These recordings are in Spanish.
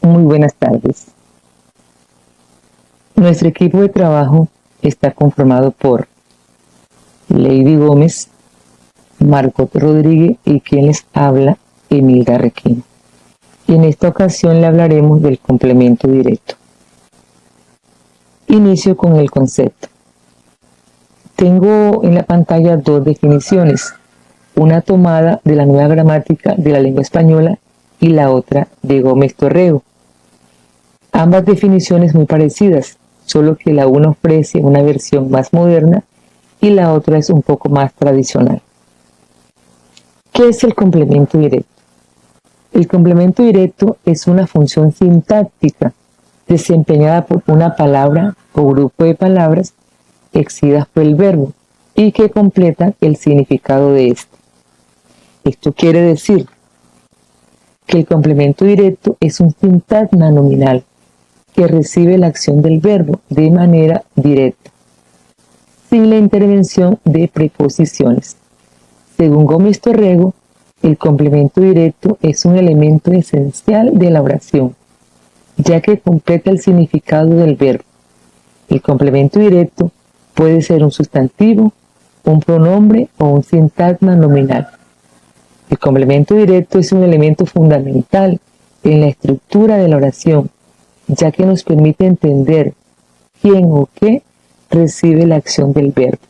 Muy buenas tardes. Nuestro equipo de trabajo está conformado por Lady Gómez, Margot Rodríguez y quien les habla, Emilda Requín. Y en esta ocasión le hablaremos del complemento directo. Inicio con el concepto. Tengo en la pantalla dos definiciones, una tomada de la Nueva Gramática de la Lengua Española y la otra de Gómez Torrego. Ambas definiciones muy parecidas, solo que la una ofrece una versión más moderna y la otra es un poco más tradicional. ¿Qué es el complemento directo? El complemento directo es una función sintáctica desempeñada por una palabra o grupo de palabras exhibidas por el verbo y que completan el significado de este. Esto quiere decir que el complemento directo es un sintagma nominal que recibe la acción del verbo de manera directa, sin la intervención de preposiciones. Según Gómez Torrego, el complemento directo es un elemento esencial de la oración, ya que completa el significado del verbo. El complemento directo puede ser un sustantivo, un pronombre o un sintagma nominal. El complemento directo es un elemento fundamental en la estructura de la oración, ya que nos permite entender quién o qué recibe la acción del verbo.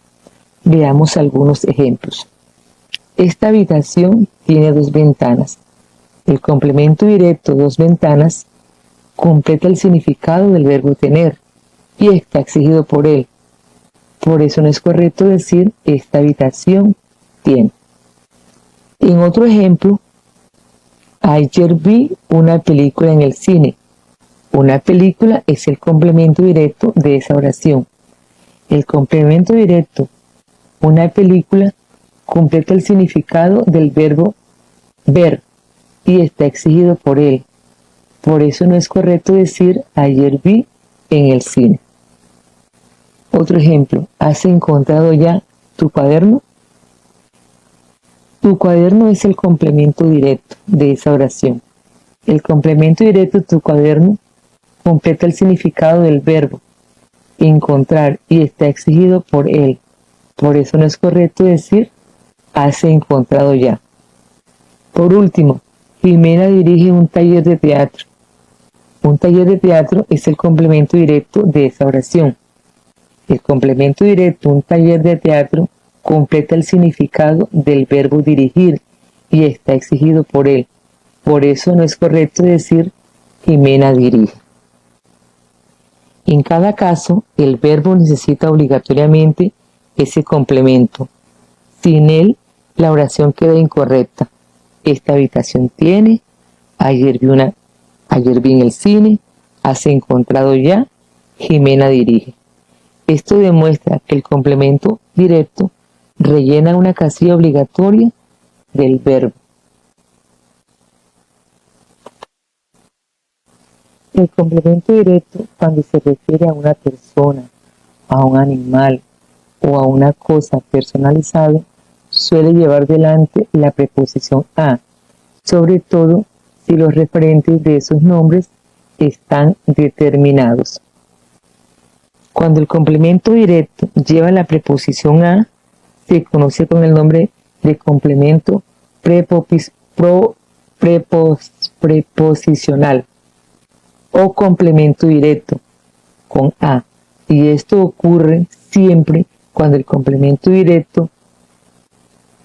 Veamos algunos ejemplos. Esta habitación tiene dos ventanas. El complemento directo dos ventanas completa el significado del verbo tener y está exigido por él. Por eso no es correcto decir esta habitación tiene. En otro ejemplo, ayer vi una película en el cine. Una película es el complemento directo de esa oración. El complemento directo, una película, completa el significado del verbo ver y está exigido por él. Por eso no es correcto decir ayer vi en el cine. Otro ejemplo, ¿has encontrado ya tu cuaderno? Tu cuaderno es el complemento directo de esa oración. El complemento directo tu cuaderno completa el significado del verbo encontrar y está exigido por él. Por eso no es correcto decir has encontrado ya. Por último, Jimena dirige un taller de teatro. Un taller de teatro es el complemento directo de esa oración. El complemento directo, un taller de teatro, completa el significado del verbo dirigir y está exigido por él. Por eso no es correcto decir Jimena dirige. En cada caso, el verbo necesita obligatoriamente ese complemento. Sin él, la oración queda incorrecta. Esta habitación tiene, ayer vi en el cine, has encontrado ya, Jimena dirige. Esto demuestra que el complemento directo rellena una casilla obligatoria del verbo. El complemento directo, cuando se refiere a una persona, a un animal o a una cosa personalizada, suele llevar delante la preposición a, sobre todo si los referentes de esos nombres están determinados. Cuando el complemento directo lleva la preposición a, se conoce con el nombre de complemento preposicional o complemento directo con a, y esto ocurre siempre cuando el complemento directo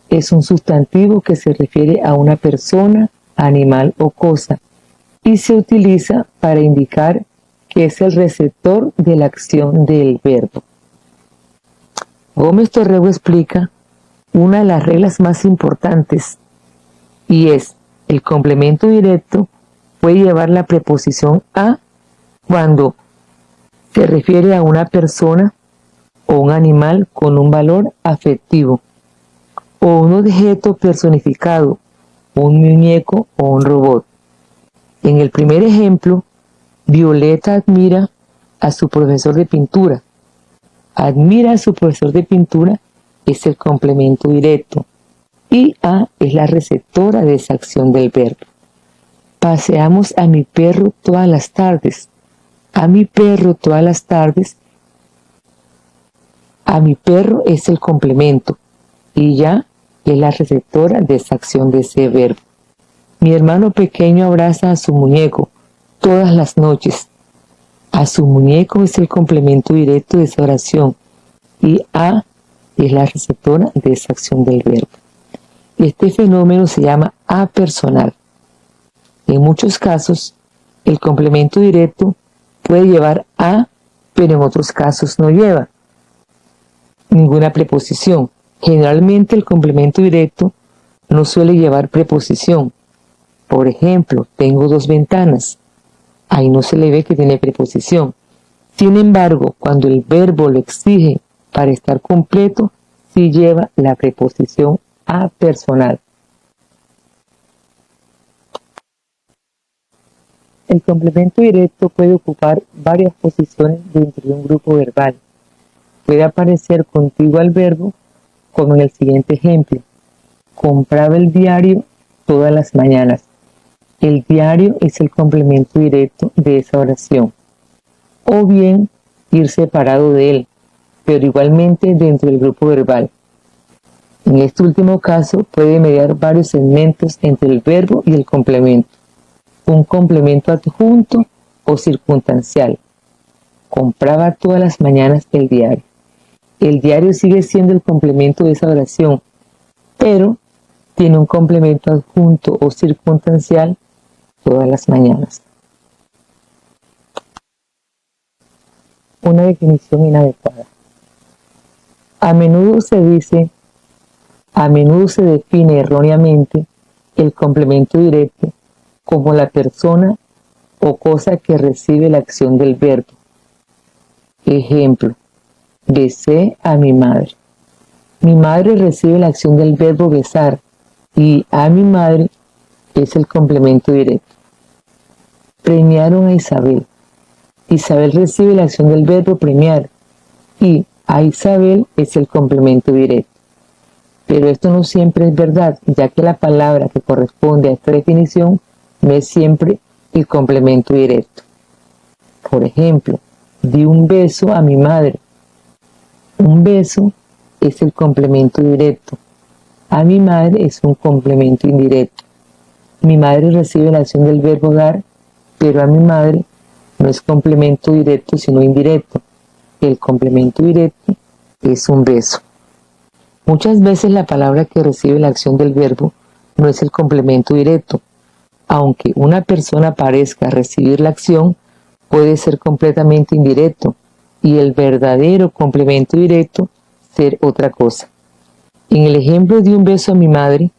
es un sustantivo que se refiere a una persona, animal o cosa y se utiliza para indicar que es el receptor de la acción del verbo. Gómez Torrego explica una de las reglas más importantes y es el complemento directo puede llevar la preposición a cuando se refiere a una persona o un animal con un valor afectivo o un objeto personificado, un muñeco o un robot. En el primer ejemplo, Violeta admira a su profesor de pintura. Admira a su profesor de pintura es el complemento directo y a es la receptora de esa acción del verbo. Paseamos a mi perro todas las tardes. A mi perro todas las tardes. A mi perro es el complemento y ya es la receptora de esa acción de ese verbo. Mi hermano pequeño abraza a su muñeco todas las noches. A su muñeco es el complemento directo de esa oración y a es la receptora de esa acción del verbo. Este fenómeno se llama apersonal. En muchos casos, el complemento directo puede llevar a, pero en otros casos no lleva ninguna preposición. Generalmente el complemento directo no suele llevar preposición. Por ejemplo, tengo 2 ventanas. Ahí no se le ve que tiene preposición. Sin embargo, cuando el verbo lo exige para estar completo, sí lleva la preposición apersonal. El complemento directo puede ocupar varias posiciones dentro de un grupo verbal. Puede aparecer contiguo al verbo, como en el siguiente ejemplo. Compraba el diario todas las mañanas. El diario es el complemento directo de esa oración. O bien ir separado de él, pero igualmente dentro del grupo verbal. En este último caso puede mediar varios segmentos entre el verbo y el complemento. Un complemento adjunto o circunstancial. Compraba todas las mañanas el diario. El diario sigue siendo el complemento de esa oración, pero tiene un complemento adjunto o circunstancial todas las mañanas. Una definición inadecuada. A menudo se define erróneamente el complemento directo como la persona o cosa que recibe la acción del verbo. Ejemplo, besé a mi madre. Mi madre recibe la acción del verbo besar y a mi madre es el complemento directo. Premiaron a Isabel. Isabel recibe la acción del verbo premiar y a Isabel es el complemento directo. Pero esto no siempre es verdad, ya que la palabra que corresponde a esta definición no es siempre el complemento directo. Por ejemplo, di un beso a mi madre. Un beso es el complemento directo. A mi madre es un complemento indirecto. Mi madre recibe la acción del verbo dar, pero a mi madre no es complemento directo sino indirecto. El complemento directo es un beso. Muchas veces la palabra que recibe la acción del verbo no es el complemento directo. Aunque una persona parezca recibir la acción, puede ser completamente indirecto y el verdadero complemento directo ser otra cosa. En el ejemplo de un beso a mi madre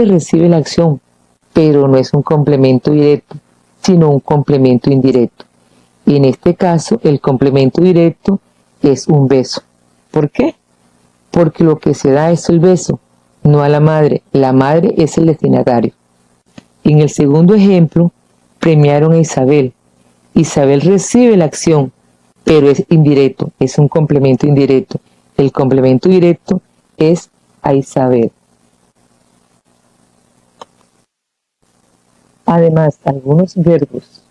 recibe la acción, pero no es un complemento directo, sino un complemento indirecto. Y en este caso, el complemento directo es un beso. ¿Por qué? Porque lo que se da es el beso, no a la madre. La madre es el destinatario. En el segundo ejemplo, premiaron a Isabel. Isabel recibe la acción, pero es indirecto, es un complemento indirecto. El complemento directo es a Isabel. Además, algunos verbos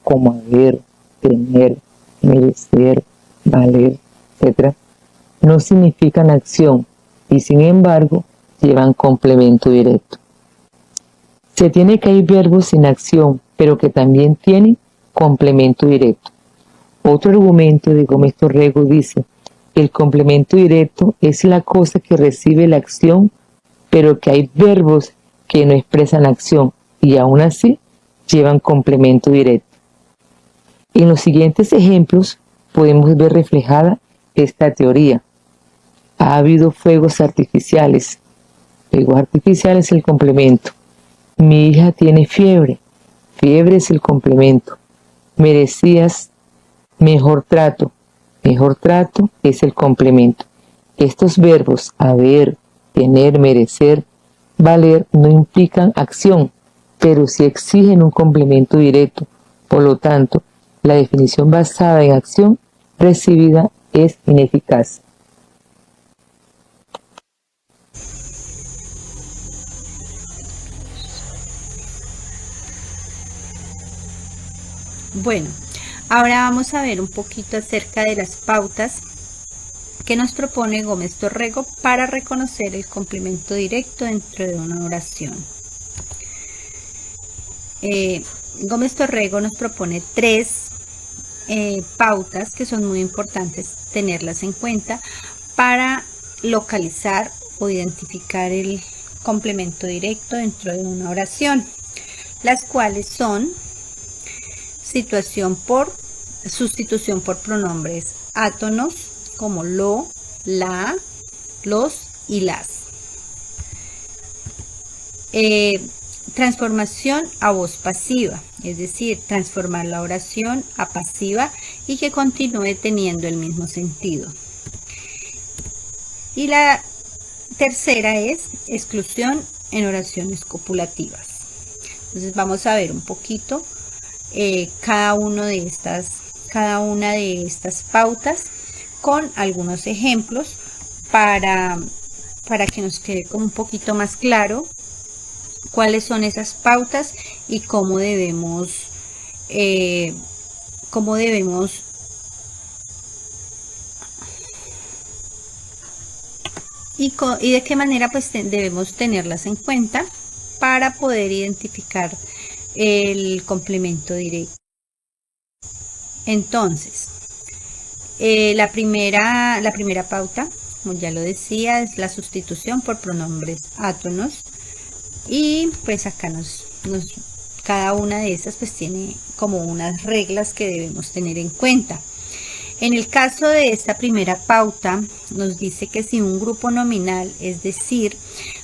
como haber, tener, merecer, valer, etc., no significan acción y sin embargo llevan complemento directo. Se tiene que hay verbos sin acción, pero que también tienen complemento directo. Otro argumento de Gómez Torrego dice: el complemento directo es la cosa que recibe la acción, pero que hay verbos que no expresan acción y aún así llevan complemento directo. En los siguientes ejemplos podemos ver reflejada esta teoría. Ha habido fuegos artificiales. Fuegos artificiales es el complemento. Mi hija tiene fiebre. Fiebre es el complemento. Merecías mejor trato. Mejor trato es el complemento. Estos verbos haber, tener, merecer, valer no implican acción, pero sí exigen un complemento directo. Por lo tanto, la definición basada en acción recibida es ineficaz. Bueno, ahora vamos a ver un poquito acerca de las pautas que nos propone Gómez Torrego para reconocer el complemento directo dentro de una oración. Gómez Torrego nos propone tres pautas que son muy importantes tenerlas en cuenta para localizar o identificar el complemento directo dentro de una oración, las cuales son sustitución por pronombres átonos como lo, la, los y las. Transformación a voz pasiva, es decir, transformar la oración a pasiva y que continúe teniendo el mismo sentido. Y la tercera es exclusión en oraciones copulativas. Entonces vamos a ver un poquito cada una de estas pautas con algunos ejemplos para que nos quede como un poquito más claro cuáles son esas pautas y cómo debemos y de qué manera pues debemos tenerlas en cuenta para poder identificar el complemento directo. Entonces, la primera pauta, como ya lo decía, es la sustitución por pronombres átonos. Y pues acá cada una de estas pues tiene como unas reglas que debemos tener en cuenta. En el caso de esta primera pauta, nos dice que si un grupo nominal, es decir,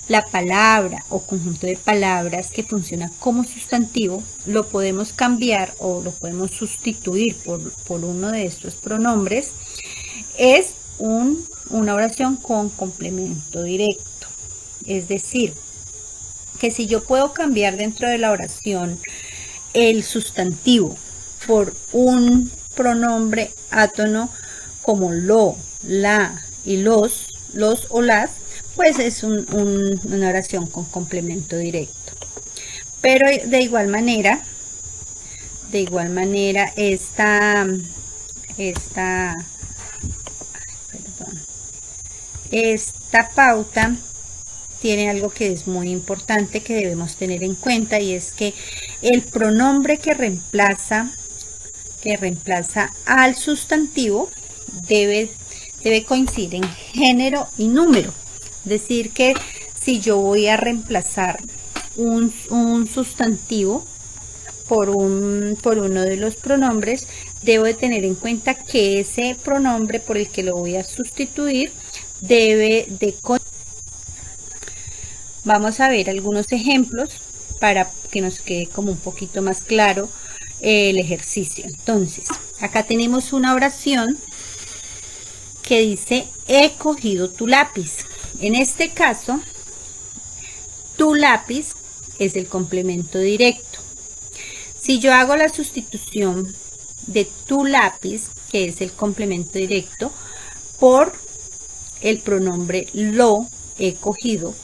la palabra o conjunto de palabras que funciona como sustantivo, lo podemos cambiar o lo podemos sustituir por uno de estos pronombres, es una oración con complemento directo. Es decir, que si yo puedo cambiar dentro de la oración el sustantivo por un pronombre átono como lo, la y los o las, pues es una oración con complemento directo. Pero de igual manera esta pauta tiene algo que es muy importante que debemos tener en cuenta, y es que el pronombre que reemplaza al sustantivo debe coincidir en género y número. Es decir, que si yo voy a reemplazar un sustantivo por uno de los pronombres, debo de tener en cuenta que ese pronombre por el que lo voy a sustituir debe de Vamos a ver algunos ejemplos para que nos quede como un poquito más claro el ejercicio. Entonces, acá tenemos una oración que dice: he cogido tu lápiz. En este caso, tu lápiz es el complemento directo. Si yo hago la sustitución de tu lápiz, que es el complemento directo, por el pronombre lo, he cogido,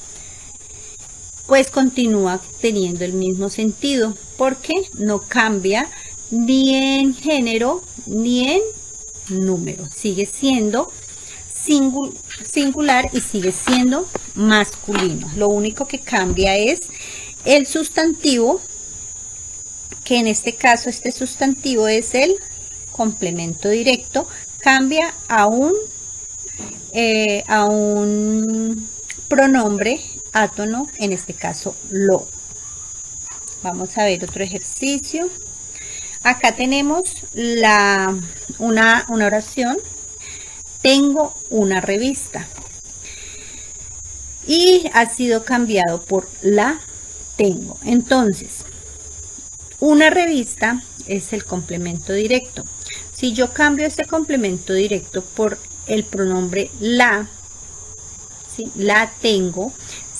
pues continúa teniendo el mismo sentido, porque no cambia ni en género ni en número. Sigue siendo singular y sigue siendo masculino. Lo único que cambia es el sustantivo, que en este caso este sustantivo es el complemento directo, cambia a un pronombre átono, en este caso lo. Vamos a ver otro ejercicio. Acá tenemos una oración: tengo una revista, y ha sido cambiado por la tengo. Entonces, una revista es el complemento directo. Si yo cambio este complemento directo por el pronombre la, ¿sí?, la tengo,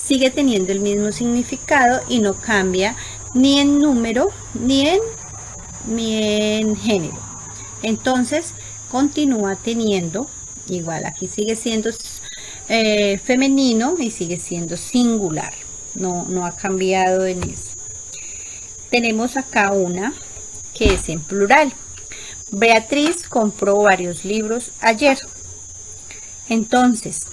sigue teniendo el mismo significado y no cambia ni en número ni en género. Entonces continúa teniendo igual, aquí sigue siendo femenino y sigue siendo singular, no ha cambiado en eso. Tenemos acá una que es en plural. Beatriz compró varios libros ayer. Entonces,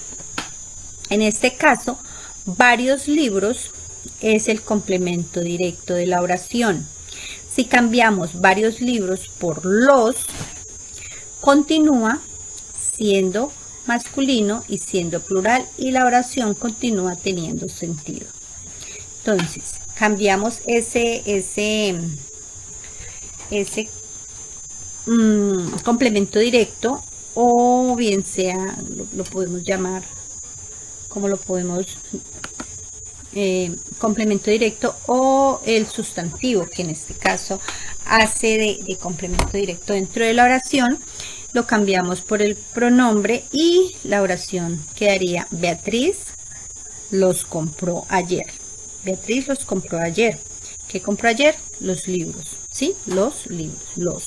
en este caso, varios libros es el complemento directo de la oración. Si cambiamos varios libros por los, continúa siendo masculino y siendo plural y la oración continúa teniendo sentido. Entonces, cambiamos ese complemento directo, o bien sea, lo podemos llamar, como lo podemos, complemento directo o el sustantivo, que en este caso hace de complemento directo dentro de la oración, lo cambiamos por el pronombre y la oración quedaría: Beatriz los compró ayer. Beatriz los compró ayer. ¿Qué compró ayer? Los libros, ¿sí? Los libros,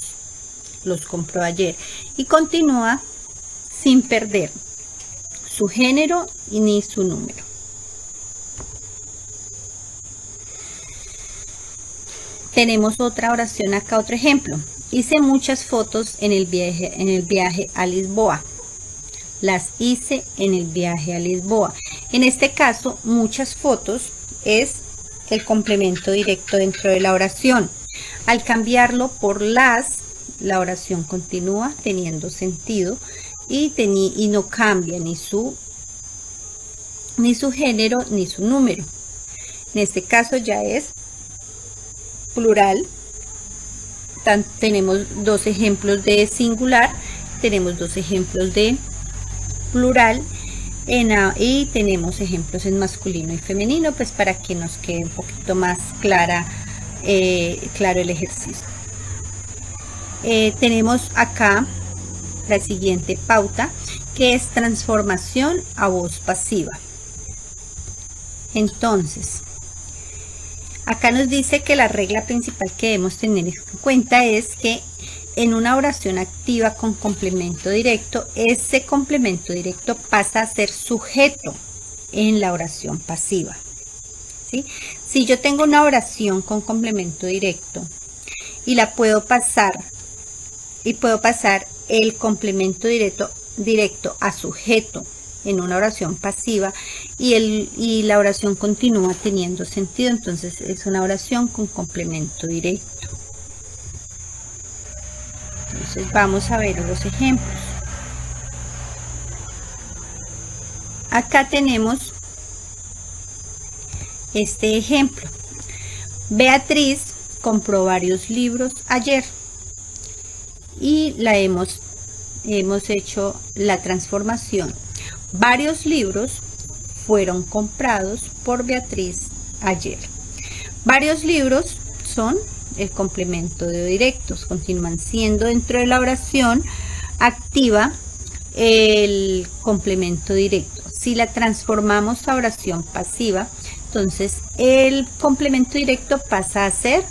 los compró ayer. Y continúa sin perder su género y ni su número. Tenemos otra oración acá, otro ejemplo. Hice muchas fotos en el viaje a Lisboa. Las hice en el viaje a Lisboa. En este caso, muchas fotos es el complemento directo dentro de la oración. Al cambiarlo por las, la oración continúa teniendo sentido y no cambia ni su género ni su número. En este caso ya es plural. Tenemos dos ejemplos de singular, tenemos dos ejemplos de plural y tenemos ejemplos en masculino y femenino, pues para que nos quede un poquito más claro el ejercicio. Tenemos acá la siguiente pauta, que es transformación a voz pasiva. Entonces, acá nos dice que la regla principal que debemos tener en cuenta es que en una oración activa con complemento directo, ese complemento directo pasa a ser sujeto en la oración pasiva, ¿sí? Si yo tengo una oración con complemento directo y la puedo pasar el complemento directo a sujeto en una oración pasiva y la oración continúa teniendo sentido, entonces es una oración con complemento directo. Entonces vamos a ver los ejemplos. Acá tenemos este ejemplo. Beatriz compró varios libros ayer y hemos hecho la transformación. Varios libros fueron comprados por Beatriz ayer. Varios libros son el complemento de directos, continúan siendo dentro de la oración activa el complemento directo. Si la transformamos a oración pasiva, entonces el complemento directo pasa a ser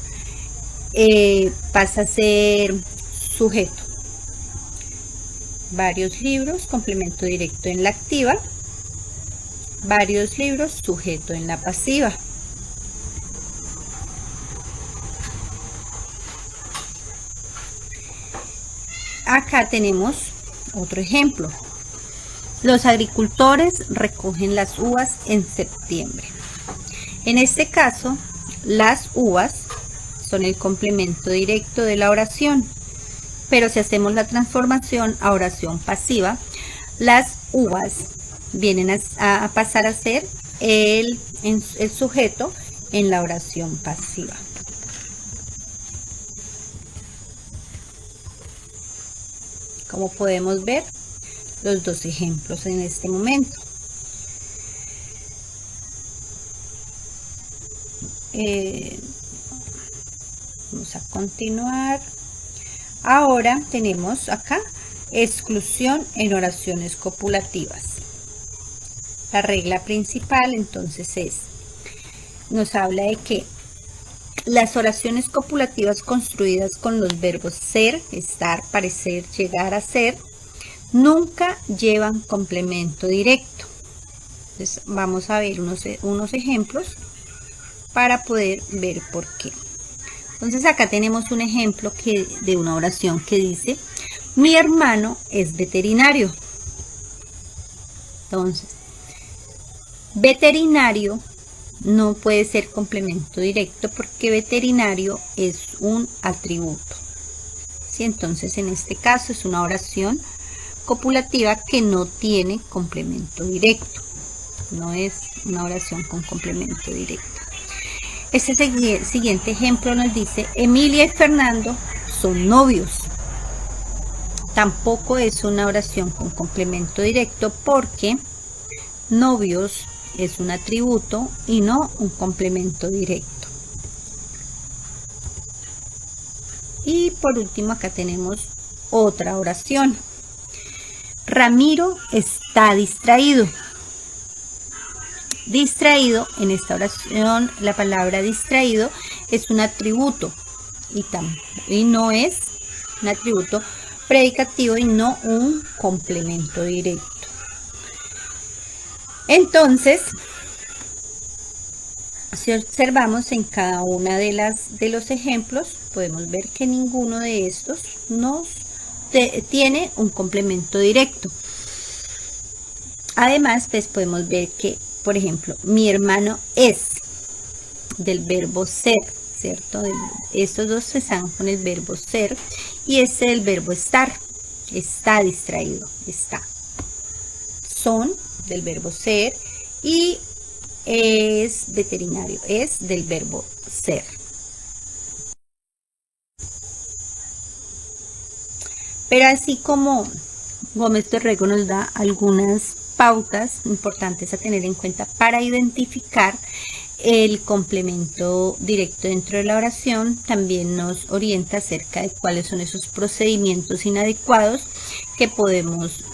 sujeto. Varios libros, complemento directo en la activa. Varios libros, sujeto en la pasiva. Acá tenemos otro ejemplo. Los agricultores recogen las uvas en septiembre. En este caso, las uvas son el complemento directo de la oración. Pero si hacemos la transformación a oración pasiva, las uvas vienen a pasar a ser el sujeto en la oración pasiva. Como podemos ver, los dos ejemplos en este momento. Vamos a continuar. Ahora tenemos acá exclusión en oraciones copulativas. La regla principal entonces nos habla de que las oraciones copulativas construidas con los verbos ser, estar, parecer, llegar a ser, nunca llevan complemento directo. Entonces vamos a ver unos ejemplos para poder ver por qué. Entonces acá tenemos un ejemplo de una oración que dice, mi hermano es veterinario. Entonces, veterinario no puede ser complemento directo porque veterinario es un atributo. ¿Sí? Entonces, en este caso es una oración copulativa que no tiene complemento directo. No es una oración con complemento directo. Este siguiente ejemplo nos dice, Emilia y Fernando son novios. Tampoco es una oración con complemento directo porque novios es un atributo y no un complemento directo. Y por último acá tenemos otra oración. Ramiro está distraído. Distraído, en esta oración la palabra distraído es un atributo y no es un atributo predicativo y no un complemento directo. Entonces, si observamos en cada una de los ejemplos, podemos ver que ninguno de estos tiene un complemento directo. Además, pues podemos ver que, por ejemplo, mi hermano es del verbo ser, ¿cierto? Estos dos están con el verbo ser y este del verbo estar. Está distraído, está. Son del verbo ser y es veterinario, es del verbo ser. Pero así como Gómez Torrego nos da algunas pautas importantes a tener en cuenta para identificar el complemento directo dentro de la oración, también nos orienta acerca de cuáles son esos procedimientos inadecuados que podemos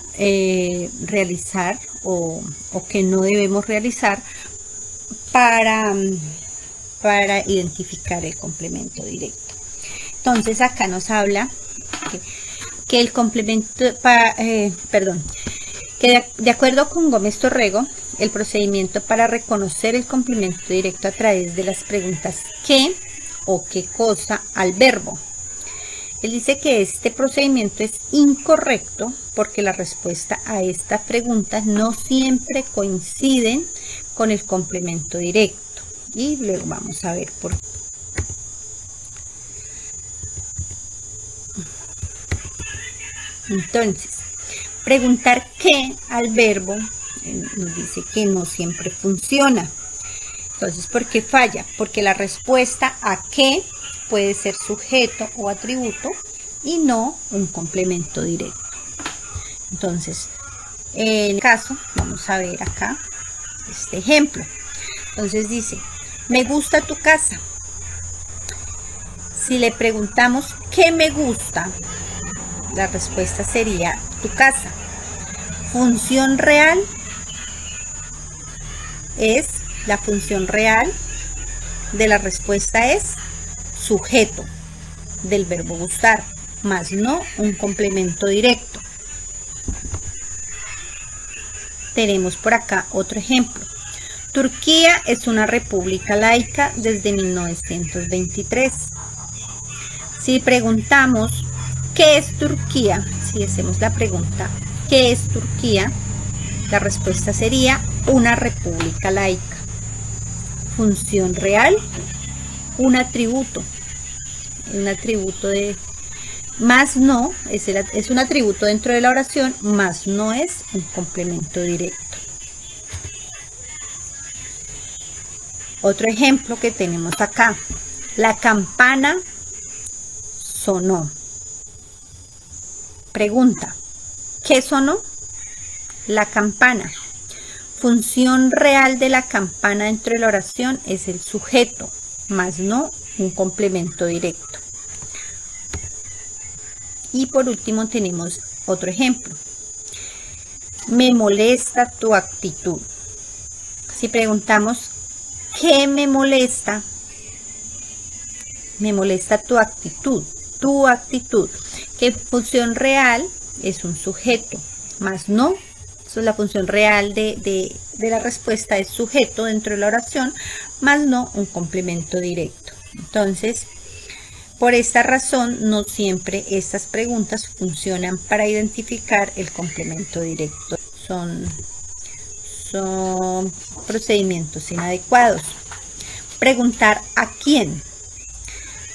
realizar o que no debemos realizar para identificar el complemento directo. Entonces acá nos habla que el complemento, que de acuerdo con Gómez Torrego, el procedimiento para reconocer el complemento directo a través de las preguntas ¿qué o qué cosa al verbo? Él dice que este procedimiento es incorrecto porque la respuesta a estas preguntas no siempre coinciden con el complemento directo. Y luego vamos a ver por qué. Entonces, preguntar qué al verbo nos dice que no siempre funciona. Entonces, ¿por qué falla? Porque la respuesta a qué puede ser sujeto o atributo y no un complemento directo. Entonces, en el caso, vamos a ver acá este ejemplo. Entonces dice, me gusta tu casa. Si le preguntamos ¿qué me gusta? La respuesta sería tu casa. Función real es, la función real de la respuesta es sujeto del verbo gustar, más no un complemento directo. Tenemos por acá otro ejemplo. Turquía es una república laica desde 1923. Si preguntamos ¿qué es Turquía? Si hacemos la pregunta ¿qué es Turquía? La respuesta sería una república laica. Función real, un atributo de más no, es un atributo dentro de la oración, más no es un complemento directo. Otro ejemplo que tenemos acá, la campana sonó. Pregunta, ¿qué sonó? La campana. Función real de la campana dentro de la oración es el sujeto, más no un complemento directo. Y por último tenemos otro ejemplo. Me molesta tu actitud. Si preguntamos, ¿qué me molesta? Me molesta tu actitud. Tu actitud. ¿Qué función real? Es un sujeto, más no. Eso es la función real de la respuesta, es sujeto dentro de la oración, más no un complemento directo. Entonces, Por esta razón, no siempre estas preguntas funcionan para identificar el complemento directo. Son procedimientos inadecuados. Preguntar a quién.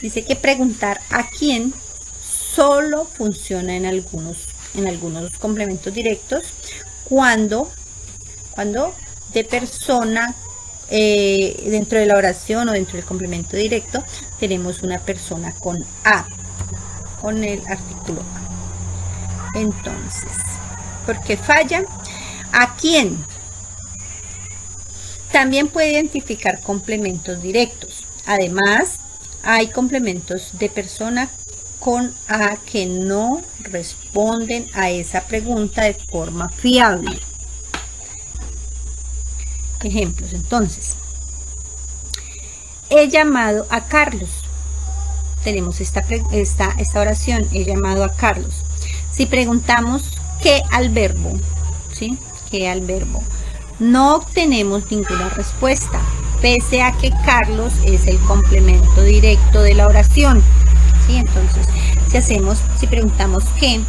Dice que preguntar a quién solo funciona en algunos complementos directos cuando de persona dentro de la oración o dentro del complemento directo tenemos una persona con a, con el artículo a. Entonces, ¿por qué falla? ¿A quién? También puede identificar complementos directos. Además, hay complementos de persona con a que no responden a esa pregunta de forma fiable. Ejemplos, entonces. He llamado a Carlos. Tenemos esta oración, he llamado a Carlos. Si preguntamos qué al verbo, ¿sí? ¿Qué al verbo? No obtenemos ninguna respuesta, pese a que Carlos es el complemento directo de la oración, ¿sí? Entonces, si preguntamos qué,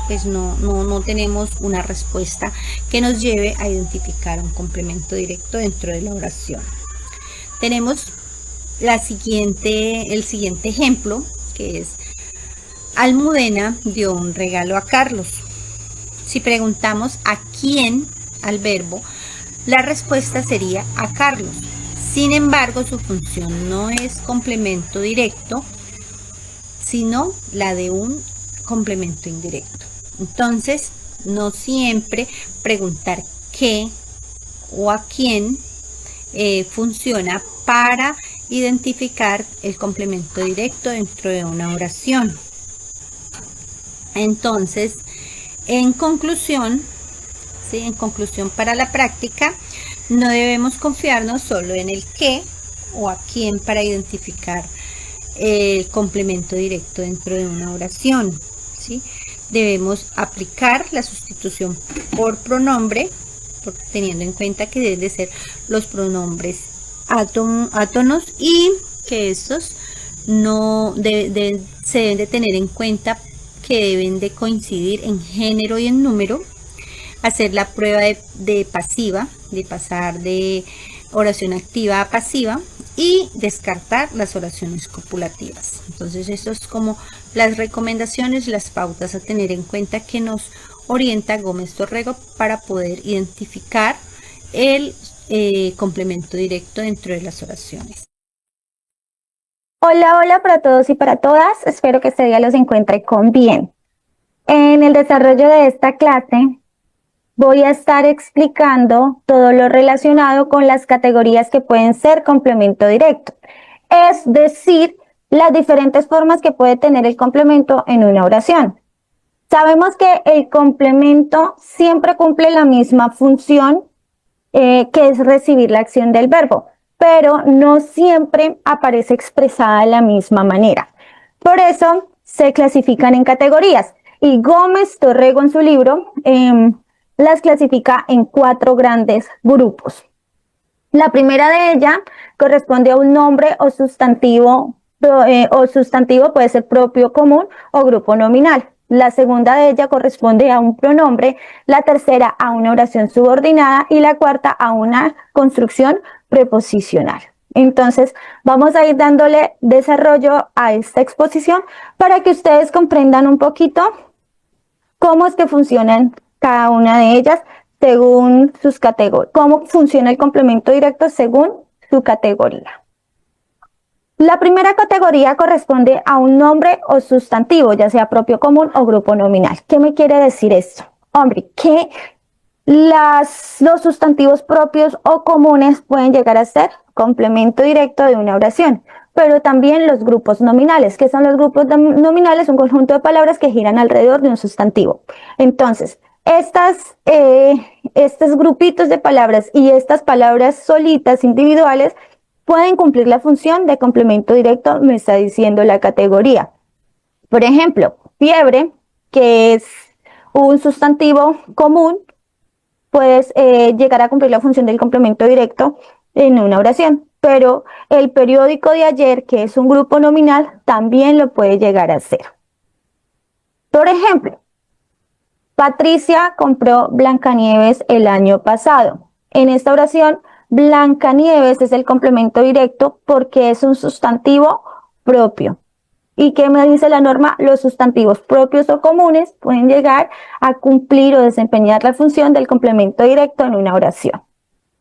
pues no tenemos una respuesta que nos lleve a identificar un complemento directo dentro de la oración. Tenemos el siguiente ejemplo, que es: Almudena dio un regalo a Carlos. Si preguntamos a quién al verbo, la respuesta sería a Carlos. Sin embargo, su función no es complemento directo, sino la de un complemento indirecto. Entonces, no siempre preguntar qué o a quién funciona para identificar el complemento directo dentro de una oración. Entonces, en conclusión para la práctica, no debemos confiarnos solo en el qué o a quién para identificar el complemento directo dentro de una oración, ¿sí? Debemos aplicar la sustitución por pronombre, teniendo en cuenta que deben de ser los pronombres átonos y que estos se deben de tener en cuenta que deben de coincidir en género y en número. Hacer la prueba de pasiva, de pasar de oración activa a pasiva, y descartar las oraciones copulativas. Entonces, esto es como las recomendaciones, las pautas a tener en cuenta que nos orienta Gómez Torrego para poder identificar el complemento directo dentro de las oraciones. Hola, hola para todos y para todas. Espero que este día los encuentre con bien. En el desarrollo de esta clase voy a estar explicando todo lo relacionado con las categorías que pueden ser complemento directo. Es decir, las diferentes formas que puede tener el complemento en una oración. Sabemos que el complemento siempre cumple la misma función, que es recibir la acción del verbo, pero no siempre aparece expresada de la misma manera. Por eso se clasifican en categorías, y Gómez Torrego en su libro las clasifica en 4 grandes grupos. La primera de ellas corresponde a un nombre o sustantivo puede ser propio, común o grupo nominal. La segunda de ella corresponde a un pronombre, la tercera a una oración subordinada y la cuarta a una construcción preposicional. Entonces, vamos a ir dándole desarrollo a esta exposición para que ustedes comprendan un poquito cómo es que funcionan cada una de ellas según sus categorías, cómo funciona el complemento directo según su categoría. La primera categoría corresponde a un nombre o sustantivo, ya sea propio, común o grupo nominal. ¿Qué me quiere decir esto? Hombre, que los sustantivos propios o comunes pueden llegar a ser complemento directo de una oración, pero también los grupos nominales. ¿Qué son los grupos nominales? Un conjunto de palabras que giran alrededor de un sustantivo. Entonces, estos grupitos de palabras y estas palabras solitas individuales pueden cumplir la función de complemento directo, me está diciendo la categoría. Por ejemplo, fiebre, que es un sustantivo común, puedes llegar a cumplir la función del complemento directo en una oración. pero el periódico de ayer, que es un grupo nominal, también lo puede llegar a ser. Por ejemplo, Patricia compró Blancanieves el año pasado. En esta oración, Blancanieves es el complemento directo porque es un sustantivo propio. ¿Y qué me dice la norma? Los sustantivos propios o comunes pueden llegar a cumplir o desempeñar la función del complemento directo en una oración.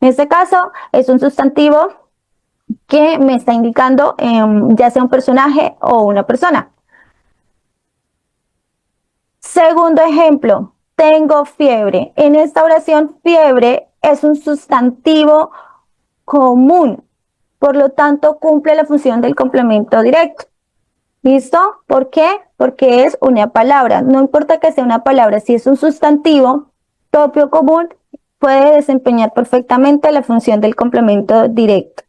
En este caso, es un sustantivo que me está indicando ya sea un personaje o una persona. Segundo ejemplo, tengo fiebre. En esta oración, fiebre es un sustantivo común, por lo tanto cumple la función del complemento directo. ¿Listo? ¿Por qué? Porque es una palabra. No importa que sea una palabra, si es un sustantivo propio común, puede desempeñar perfectamente la función del complemento directo.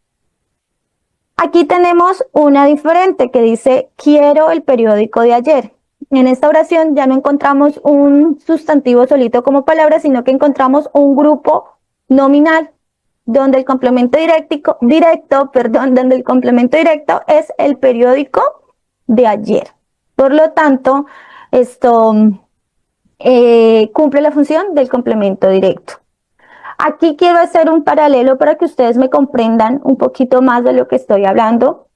Aquí tenemos una diferente que dice, quiero el periódico de ayer. En esta oración ya no encontramos un sustantivo solito como palabra, sino que encontramos un grupo nominal donde el complemento directo es el periódico de ayer. Por lo tanto, esto cumple la función del complemento directo. Aquí quiero hacer un paralelo para que ustedes me comprendan un poquito más de lo que estoy hablando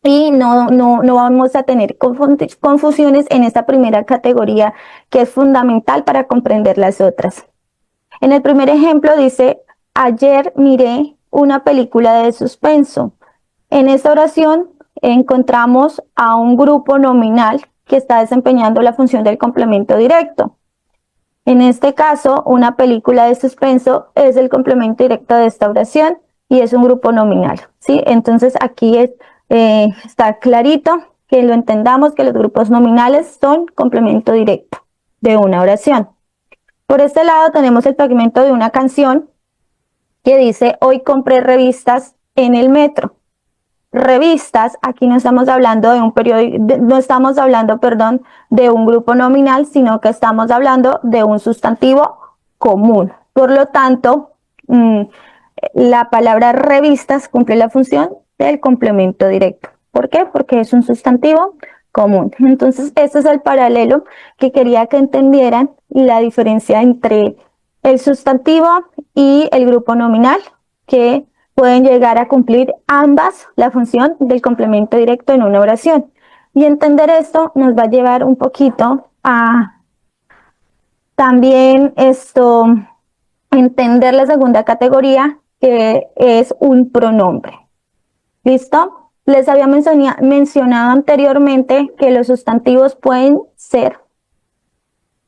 y no vamos a tener confusiones en esta primera categoría que es fundamental para comprender las otras. En el primer ejemplo dice, ayer miré una película de suspenso. En esta oración encontramos a un grupo nominal que está desempeñando la función del complemento directo. En este caso, una película de suspenso es el complemento directo de esta oración y es un grupo nominal, ¿sí? Entonces aquí está clarito que lo entendamos que los grupos nominales son complemento directo de una oración. Por este lado tenemos el fragmento de una canción que dice, hoy compré revistas en el metro. Revistas, aquí no estamos hablando de un periódico, no estamos hablando, perdón, de un grupo nominal, sino que estamos hablando de un sustantivo común. Por lo tanto, la palabra revistas cumple la función del complemento directo. ¿Por qué? Porque es un sustantivo común. Entonces, este es el paralelo que quería que entendieran la diferencia entre el sustantivo y el grupo nominal, que pueden llegar a cumplir ambas la función del complemento directo en una oración. Y entender esto nos va a llevar un poquito a también entender la segunda categoría, que es un pronombre. ¿Listo? Les había mencionado anteriormente que los sustantivos pueden ser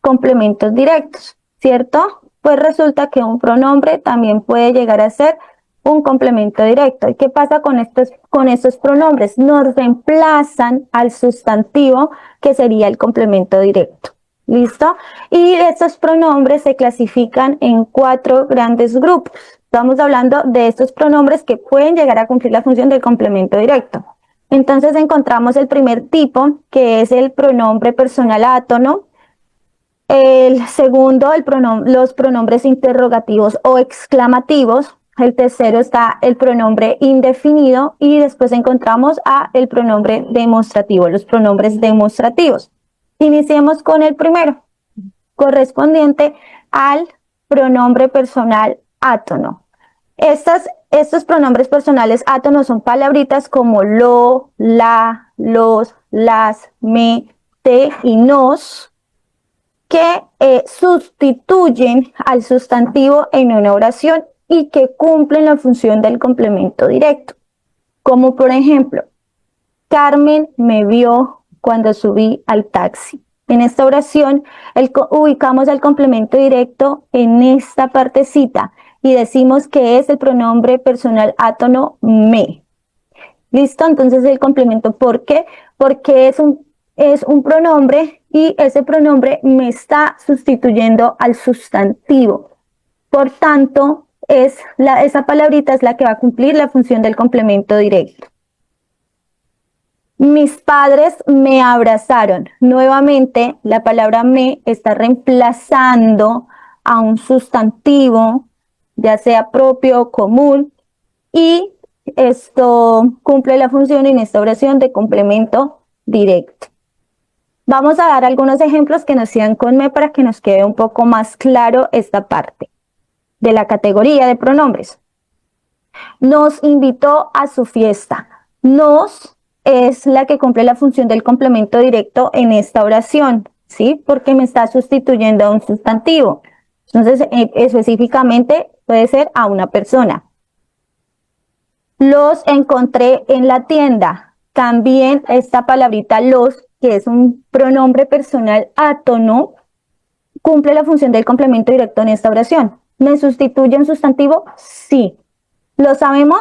complementos directos, ¿cierto? Pues resulta que un pronombre también puede llegar a ser un complemento directo. ¿Y qué pasa con estos pronombres? Nos reemplazan al sustantivo que sería el complemento directo. ¿Listo? Y estos pronombres se clasifican en 4 grandes grupos. Estamos hablando de estos pronombres que pueden llegar a cumplir la función del complemento directo. Entonces encontramos el primer tipo, que es el pronombre personal átono. El segundo, los pronombres interrogativos o exclamativos. El tercero está el pronombre indefinido y después encontramos el pronombre demostrativo, los pronombres demostrativos. Iniciemos con el primero, correspondiente al pronombre personal átono. Estos pronombres personales átonos son palabritas como lo, la, los, las, me, te y nos, que sustituyen al sustantivo en una oración y que cumplen la función del complemento directo. Como por ejemplo, Carmen me vio cuando subí al taxi. En esta oración ubicamos el complemento directo en esta partecita y decimos que es el pronombre personal átono me. ¿Listo? Entonces el complemento, ¿por qué? Porque es un pronombre y ese pronombre me está sustituyendo al sustantivo. Por tanto, esa palabrita es la que va a cumplir la función del complemento directo. Mis padres me abrazaron. Nuevamente, la palabra me está reemplazando a un sustantivo, ya sea propio o común, y esto cumple la función en esta oración de complemento directo. Vamos a dar algunos ejemplos que nos sigan con me para que nos quede un poco más claro esta parte de la categoría de pronombres. Nos invitó a su fiesta. Nos es la que cumple la función del complemento directo en esta oración, ¿sí? Porque me está sustituyendo a un sustantivo. Entonces, específicamente puede ser a una persona. Los encontré en la tienda. También esta palabrita los, que es un pronombre personal átono, cumple la función del complemento directo en esta oración. ¿Me sustituye un sustantivo? Sí. ¿Lo sabemos?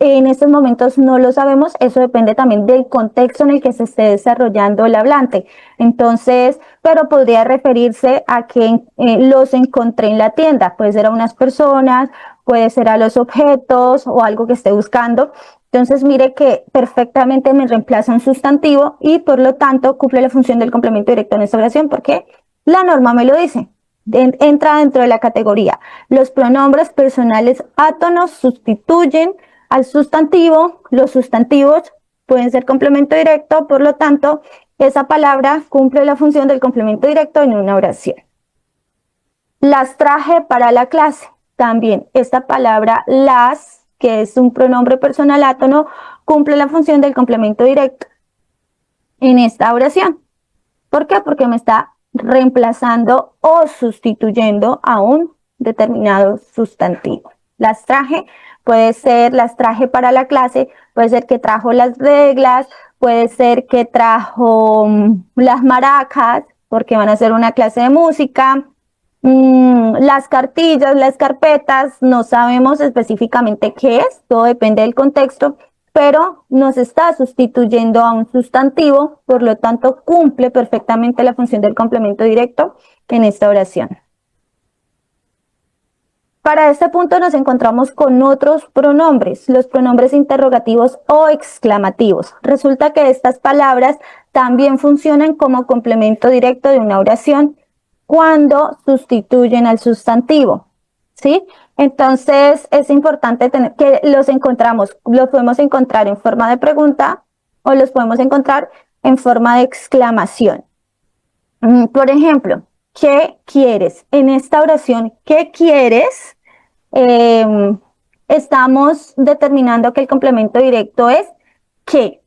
En estos momentos no lo sabemos, eso depende también del contexto en el que se esté desarrollando el hablante. Entonces, pero podría referirse a que los encontré en la tienda, puede ser a unas personas, puede ser a los objetos o algo que esté buscando. Entonces, mire que perfectamente me reemplaza un sustantivo y por lo tanto cumple la función del complemento directo en esta oración porque la norma me lo dice. Entra dentro de la categoría. Los pronombres personales átonos sustituyen al sustantivo. Los sustantivos pueden ser complemento directo, por lo tanto, esa palabra cumple la función del complemento directo en una oración. Las traje para la clase. También esta palabra las, que es un pronombre personal átono, cumple la función del complemento directo en esta oración. ¿Por qué? Porque me está reemplazando o sustituyendo a un determinado sustantivo. Las traje, puede ser las traje para la clase, puede ser que trajo las reglas, puede ser que trajo las maracas, porque van a hacer una clase de música, las cartillas, las carpetas, no sabemos específicamente qué es, todo depende del contexto, pero nos está sustituyendo a un sustantivo, por lo tanto cumple perfectamente la función del complemento directo en esta oración. Para este punto nos encontramos con otros pronombres, los pronombres interrogativos o exclamativos. Resulta que estas palabras también funcionan como complemento directo de una oración cuando sustituyen al sustantivo, ¿sí? Entonces es importante tener que los podemos encontrar en forma de pregunta o los podemos encontrar en forma de exclamación. Por ejemplo, ¿qué quieres? En esta oración, ¿qué quieres? Estamos determinando que el complemento directo es ¿qué?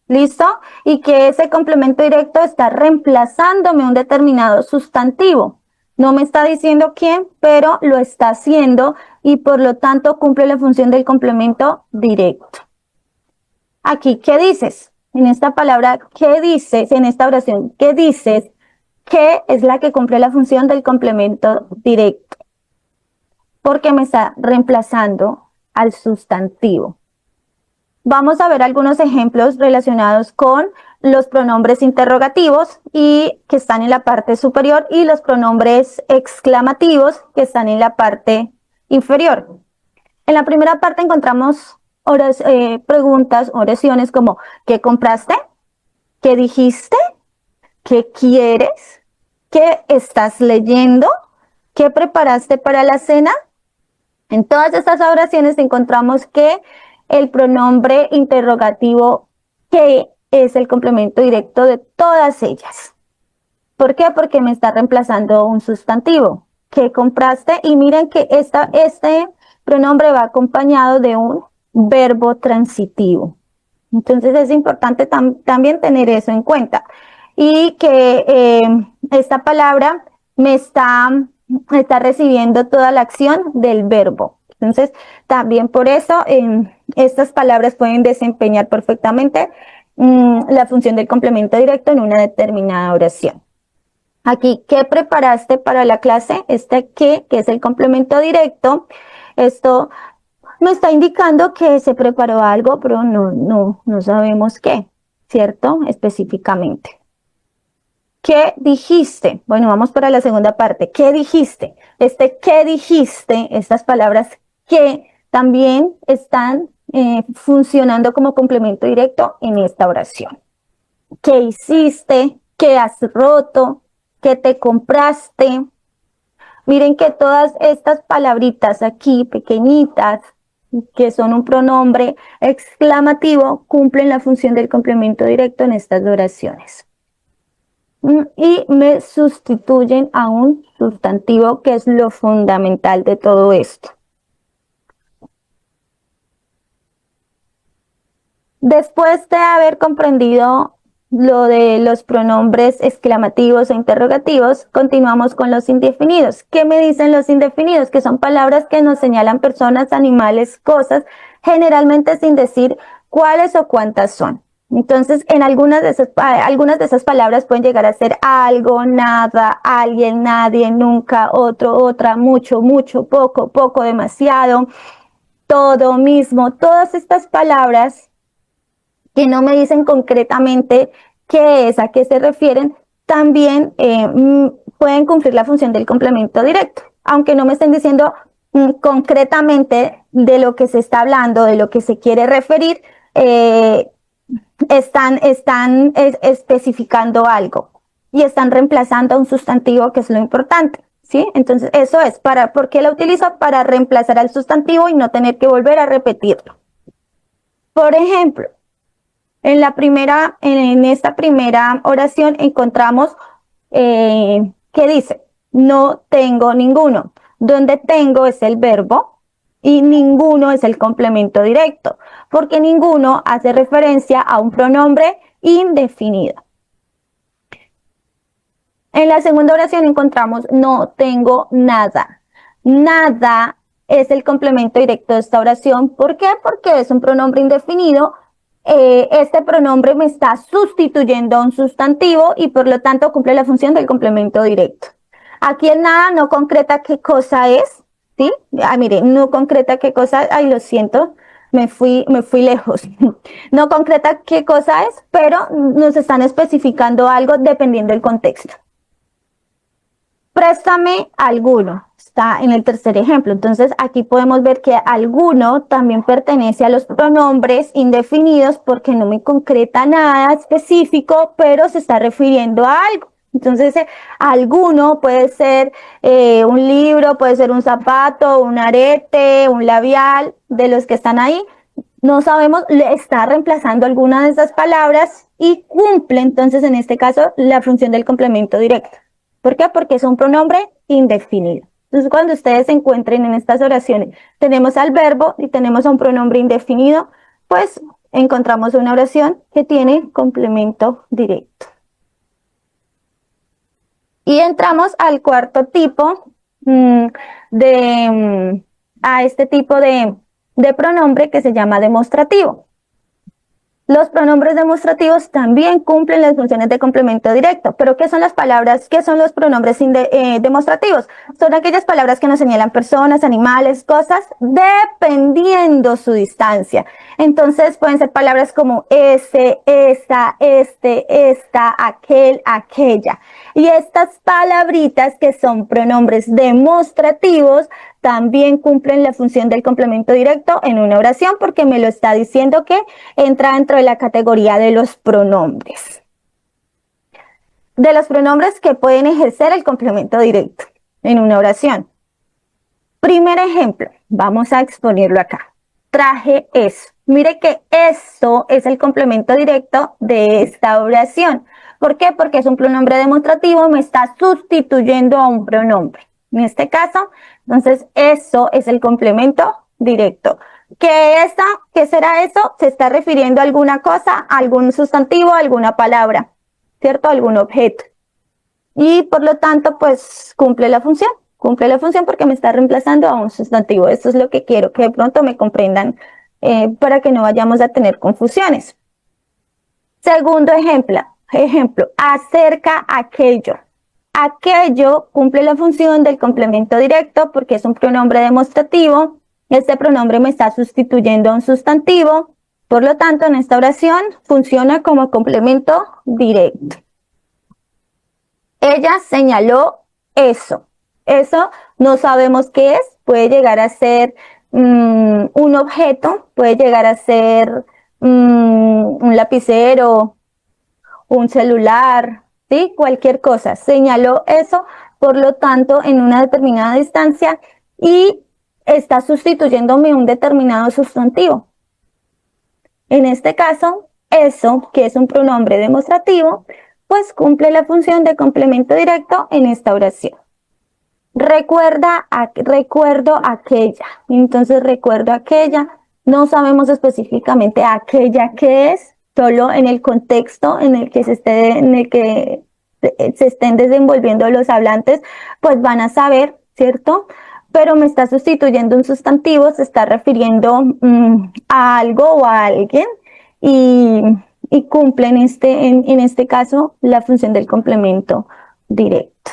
¿Listo? Y que ese complemento directo está reemplazándome un determinado sustantivo. No me está diciendo quién, pero lo está haciendo y por lo tanto cumple la función del complemento directo. Aquí, ¿qué dices? En esta palabra, ¿qué dices? En esta oración, ¿qué dices? ¿Qué es la que cumple la función del complemento directo? Porque me está reemplazando al sustantivo. Vamos a ver algunos ejemplos relacionados con los pronombres interrogativos y que están en la parte superior y los pronombres exclamativos que están en la parte inferior. En la primera parte encontramos preguntas, oraciones como ¿qué compraste? ¿Qué dijiste? ¿Qué quieres? ¿Qué estás leyendo? ¿Qué preparaste para la cena? En todas estas oraciones encontramos que el pronombre interrogativo que es el complemento directo de todas ellas. ¿Por qué? Porque me está reemplazando un sustantivo. ¿Qué compraste? Y miren que este pronombre va acompañado de un verbo transitivo. Entonces es importante también tener eso en cuenta. Y que esta palabra me está recibiendo toda la acción del verbo. Entonces, también por eso estas palabras pueden desempeñar perfectamente la función del complemento directo en una determinada oración. Aquí, ¿qué preparaste para la clase? Que es el complemento directo. Esto me está indicando que se preparó algo, pero no sabemos qué, ¿cierto? Específicamente. ¿Qué dijiste? Bueno, vamos para la segunda parte. ¿Qué dijiste? ¿Qué dijiste? Estas palabras que también están funcionando como complemento directo en esta oración. ¿Qué hiciste? ¿Qué has roto? ¿Qué te compraste? Miren que todas estas palabritas aquí, pequeñitas, que son un pronombre exclamativo, cumplen la función del complemento directo en estas oraciones. Y me sustituyen a un sustantivo, que es lo fundamental de todo esto. Después de haber comprendido lo de los pronombres exclamativos e interrogativos, continuamos con los indefinidos. ¿Qué me dicen los indefinidos? Que son palabras que nos señalan personas, animales, cosas, generalmente sin decir cuáles o cuántas son. Entonces, en algunas de esas palabras pueden llegar a ser algo, nada, alguien, nadie, nunca, otro, otra, mucho, mucho, poco, poco, demasiado, todo, mismo. Todas estas palabras que no me dicen concretamente qué es, a qué se refieren, también pueden cumplir la función del complemento directo, aunque no me estén diciendo concretamente de lo que se está hablando, de lo que se quiere referir, están especificando algo y están reemplazando a un sustantivo, que es lo importante, ¿sí? Entonces, eso es, ¿por qué la utilizo? Para reemplazar al sustantivo y no tener que volver a repetirlo. Por ejemplo, en esta primera oración encontramos que dice, no tengo ninguno, donde tengo es el verbo y ninguno es el complemento directo, porque ninguno hace referencia a un pronombre indefinido. En la segunda oración encontramos no tengo nada. Nada es el complemento directo de esta oración. ¿Por qué? Porque es un pronombre indefinido. Este pronombre me está sustituyendo a un sustantivo y por lo tanto cumple la función del complemento directo. Aquí el nada no concreta qué cosa es, ¿sí? Mire, no concreta qué cosa, ay, lo siento, me fui lejos. No concreta qué cosa es, pero nos están especificando algo dependiendo del contexto. Préstame alguno, está en el tercer ejemplo. Entonces aquí podemos ver que alguno también pertenece a los pronombres indefinidos porque no me concreta nada específico, pero se está refiriendo a algo. Entonces alguno puede ser un libro, puede ser un zapato, un arete, un labial, de los que están ahí. No sabemos, le está reemplazando alguna de esas palabras y cumple entonces en este caso la función del complemento directo. ¿Por qué? Porque es un pronombre indefinido. Entonces, cuando ustedes se encuentren en estas oraciones, tenemos al verbo y tenemos a un pronombre indefinido, pues encontramos una oración que tiene complemento directo. Y entramos al cuarto tipo a este tipo de pronombre que se llama demostrativo. Los pronombres demostrativos también cumplen las funciones de complemento directo. ¿Pero qué son las palabras? ¿Qué son los pronombres demostrativos? Son aquellas palabras que nos señalan personas, animales, cosas, dependiendo su distancia. Entonces pueden ser palabras como ese, esa, este, esta, aquel, aquella. Y estas palabritas que son pronombres demostrativos también cumplen la función del complemento directo en una oración porque me lo está diciendo que entra dentro de la categoría de los pronombres. De los pronombres que pueden ejercer el complemento directo en una oración. Primer ejemplo, vamos a exponerlo acá. Traje eso. Mire que eso es el complemento directo de esta oración. ¿Por qué? Porque es un pronombre demostrativo, me está sustituyendo a un pronombre. En este caso, entonces, eso es el complemento directo. ¿Qué será eso? Se está refiriendo a alguna cosa, a algún sustantivo, a alguna palabra, ¿cierto? Algún objeto. Y por lo tanto, pues, cumple la función porque me está reemplazando a un sustantivo. Esto es lo que quiero, que de pronto me comprendan para que no vayamos a tener confusiones. Segundo ejemplo, acerca aquello. Aquello cumple la función del complemento directo porque es un pronombre demostrativo. Este pronombre me está sustituyendo a un sustantivo. Por lo tanto, en esta oración funciona como complemento directo. Ella señaló eso. Eso no sabemos qué es. Puede llegar a ser un objeto, puede llegar a ser un lapicero, un celular, ¿sí? Cualquier cosa. Señaló eso, por lo tanto, en una determinada distancia y está sustituyéndome un determinado sustantivo. En este caso, eso, que es un pronombre demostrativo, pues cumple la función de complemento directo en esta oración. Recuerdo aquella. Entonces, recuerdo aquella. No sabemos específicamente aquella que es, solo en el contexto en el que se estén desenvolviendo los hablantes, pues van a saber, ¿cierto? Pero me está sustituyendo un sustantivo, se está refiriendo a algo o a alguien y cumple en este caso la función del complemento directo.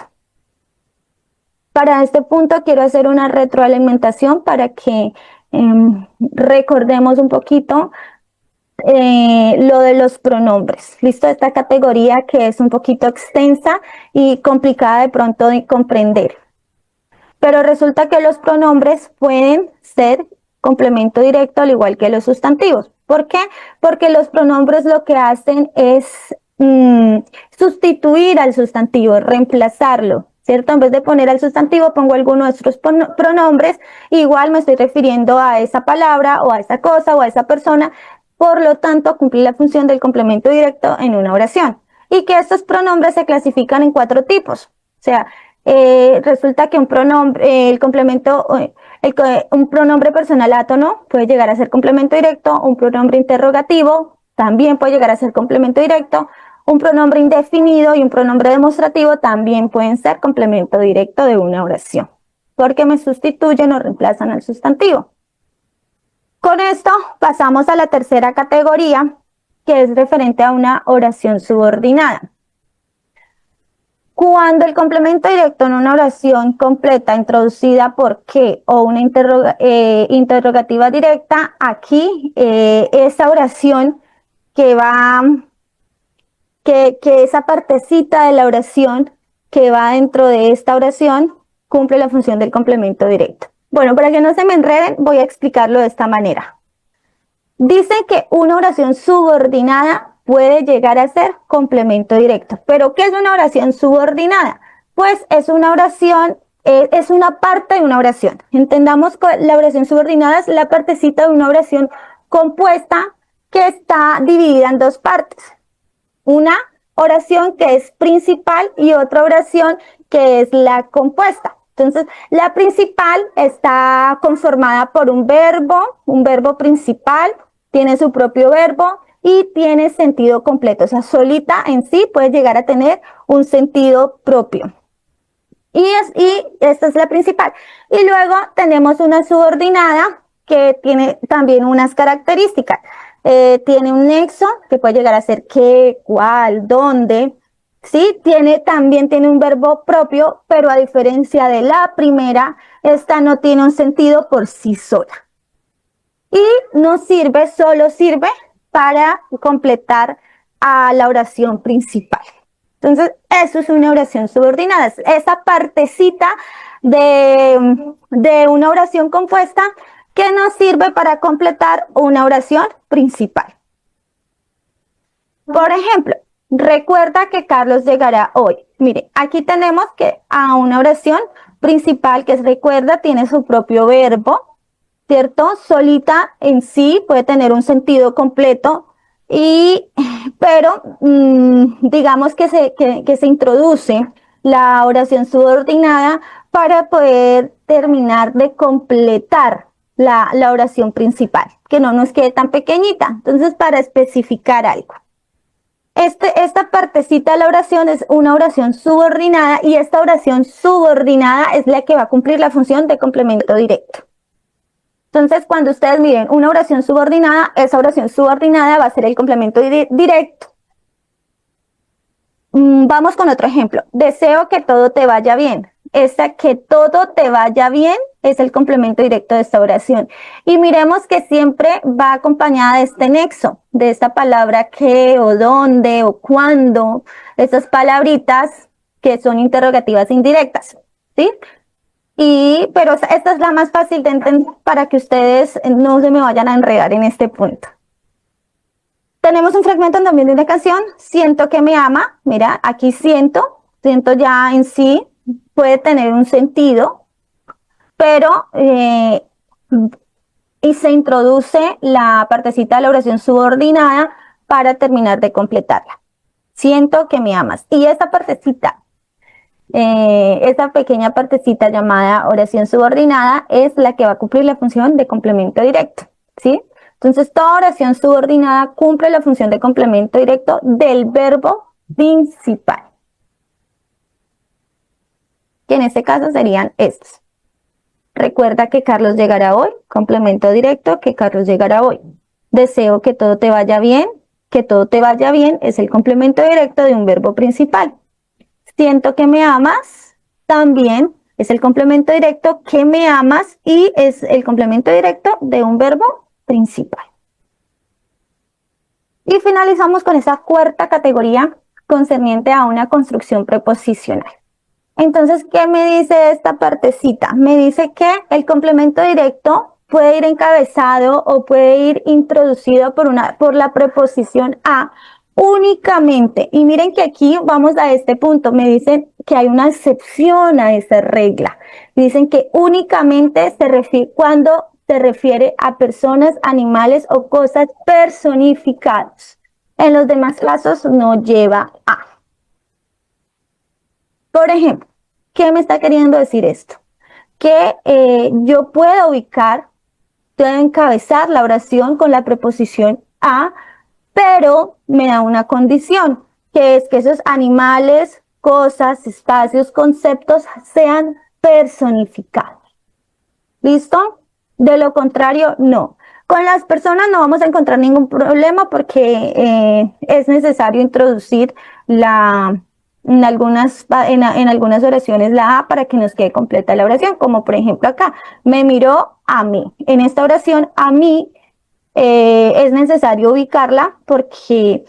Para este punto quiero hacer una retroalimentación para que recordemos un poquito lo de los pronombres. ¿Listo? Esta categoría que es un poquito extensa y complicada de pronto de comprender. Pero resulta que los pronombres pueden ser complemento directo al igual que los sustantivos. ¿Por qué? Porque los pronombres lo que hacen es sustituir al sustantivo, reemplazarlo, ¿cierto? En vez de poner al sustantivo, pongo alguno de estos pronombres, igual me estoy refiriendo a esa palabra o a esa cosa o a esa persona, por lo tanto, cumple la función del complemento directo en una oración. Y que estos pronombres se clasifican en 4 tipos. O sea, resulta que un pronombre, un pronombre personal átono puede llegar a ser complemento directo, un pronombre interrogativo también puede llegar a ser complemento directo, un pronombre indefinido y un pronombre demostrativo también pueden ser complemento directo de una oración, porque me sustituyen o reemplazan al sustantivo. Con esto pasamos a la tercera categoría, que es referente a una oración subordinada. Cuando el complemento directo en una oración completa introducida por qué o una interrogativa directa, aquí esa oración que esa partecita de la oración que va dentro de esta oración cumple la función del complemento directo. Bueno, para que no se me enreden, voy a explicarlo de esta manera. Dicen que una oración subordinada puede llegar a ser complemento directo. ¿Pero qué es una oración subordinada? Pues es una oración, es una parte de una oración. Entendamos que la oración subordinada es la partecita de una oración compuesta que está dividida en 2 partes. Una oración que es principal y otra oración que es la compuesta. Entonces, la principal está conformada por un verbo principal, tiene su propio verbo y tiene sentido completo. O sea, solita en sí puede llegar a tener un sentido propio. Y esta es la principal. Y luego tenemos una subordinada que tiene también unas características. Tiene un nexo que puede llegar a ser qué, cuál, dónde. Sí, también tiene un verbo propio, pero a diferencia de la primera, esta no tiene un sentido por sí sola. Y solo sirve para completar a la oración principal. Entonces, eso es una oración subordinada. Esa partecita de una oración compuesta que nos sirve para completar una oración principal. Por ejemplo, recuerda que Carlos llegará hoy. Mire, aquí tenemos que a una oración principal que es recuerda, tiene su propio verbo, ¿cierto? Solita en sí puede tener un sentido completo, pero digamos que se introduce la oración subordinada para poder terminar de completar la oración principal, que no nos quede tan pequeñita. Entonces, para especificar algo. Esta partecita de la oración es una oración subordinada y esta oración subordinada es la que va a cumplir la función de complemento directo. Entonces, cuando ustedes miren una oración subordinada, esa oración subordinada va a ser el complemento directo. Vamos con otro ejemplo. Deseo que todo te vaya bien. Esta que todo te vaya bien es el complemento directo de esta oración. Y miremos que siempre va acompañada de este nexo, de esta palabra qué o dónde o cuándo, esas palabritas que son interrogativas indirectas, ¿sí? Pero esta es la más fácil de entender para que ustedes no se me vayan a enredar en este punto. Tenemos un fragmento también de una canción, Siento que me ama. Mira, aquí siento ya en sí puede tener un sentido, pero y se introduce la partecita de la oración subordinada para terminar de completarla. Siento que me amas. Y esta partecita, esa pequeña partecita llamada oración subordinada es la que va a cumplir la función de complemento directo, ¿sí? Entonces, toda oración subordinada cumple la función de complemento directo del verbo principal, que en este caso serían estos. Recuerda que Carlos llegará hoy, complemento directo, que Carlos llegará hoy. Deseo que todo te vaya bien, que todo te vaya bien es el complemento directo de un verbo principal. Siento que me amas, también es el complemento directo que me amas y es el complemento directo de un verbo principal. Y finalizamos con esa cuarta categoría concerniente a una construcción preposicional. Entonces, ¿qué me dice esta partecita? Me dice que el complemento directo puede ir encabezado o puede ir introducido por la preposición a únicamente. Y miren que aquí vamos a este punto. Me dicen que hay una excepción a esa regla. Dicen que únicamente se refiere cuando se refiere a personas, animales o cosas personificadas. En los demás casos no lleva a. Por ejemplo, ¿qué me está queriendo decir esto? Que yo puedo encabezar la oración con la preposición a, pero me da una condición, que es que esos animales, cosas, espacios, conceptos sean personificados. ¿Listo? De lo contrario, no. Con las personas no vamos a encontrar ningún problema porque es necesario introducir en algunas oraciones la A para que nos quede completa la oración, como por ejemplo acá, me miró a mí. En esta oración, a mí es necesario ubicarla porque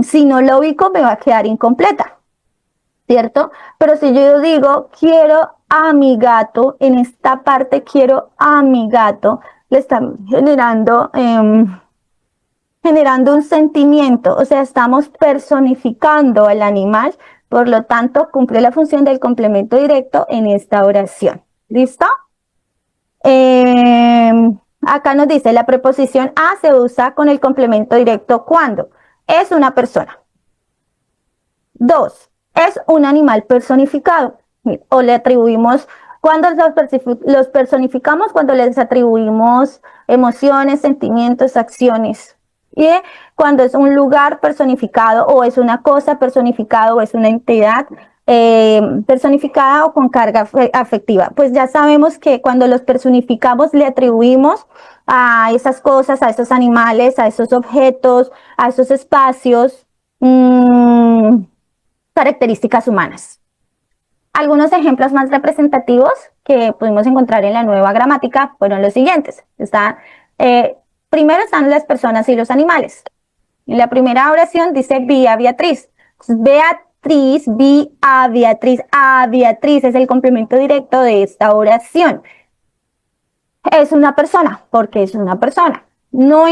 si no la ubico me va a quedar incompleta, ¿cierto? Pero si yo digo, quiero a mi gato, en esta parte quiero a mi gato, le están generando un sentimiento, o sea, estamos personificando al animal, por lo tanto, cumple la función del complemento directo en esta oración. ¿Listo? Acá nos dice, la preposición a se usa con el complemento directo cuando es una persona. 2, es un animal personificado, o le atribuimos, cuando los personificamos, cuando les atribuimos emociones, sentimientos, acciones. Y cuando es un lugar personificado o es una cosa personificada o es una entidad personificada o con carga afectiva. Pues ya sabemos que cuando los personificamos le atribuimos a esas cosas, a esos animales, a esos objetos, a esos espacios, características humanas. Algunos ejemplos más representativos que pudimos encontrar en la nueva gramática fueron los siguientes. Primero están las personas y los animales. En la primera oración dice vi a Beatriz. Beatriz, vi a Beatriz. A Beatriz es el complemento directo de esta oración. Es una persona, porque es una persona. No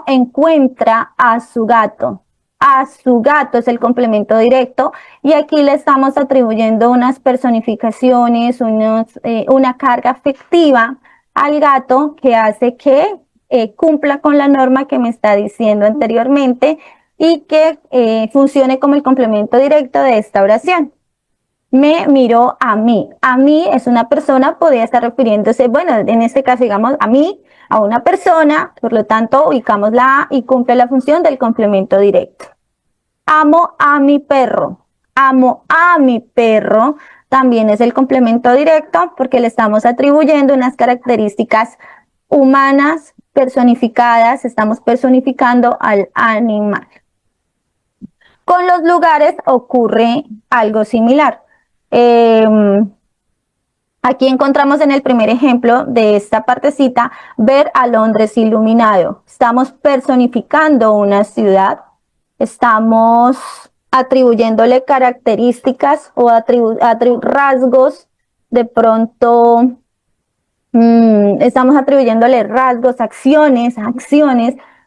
encuentra a su gato. A su gato es el complemento directo y aquí le estamos atribuyendo unas personificaciones, una carga afectiva al gato que hace que cumpla con la norma que me está diciendo anteriormente y que funcione como el complemento directo de esta oración. Me miró a mí. A mí es una persona, podría estar refiriéndose, bueno, en este caso digamos a mí, a una persona, por lo tanto ubicamos la A y cumple la función del complemento directo. Amo a mi perro. Amo a mi perro también es el complemento directo porque le estamos atribuyendo unas características humanas personificadas, estamos personificando al animal. Con los lugares ocurre algo similar. Aquí encontramos en el primer ejemplo de esta partecita, ver a Londres iluminado. Estamos personificando una ciudad, estamos atribuyéndole características o rasgos, de pronto estamos atribuyéndole rasgos, acciones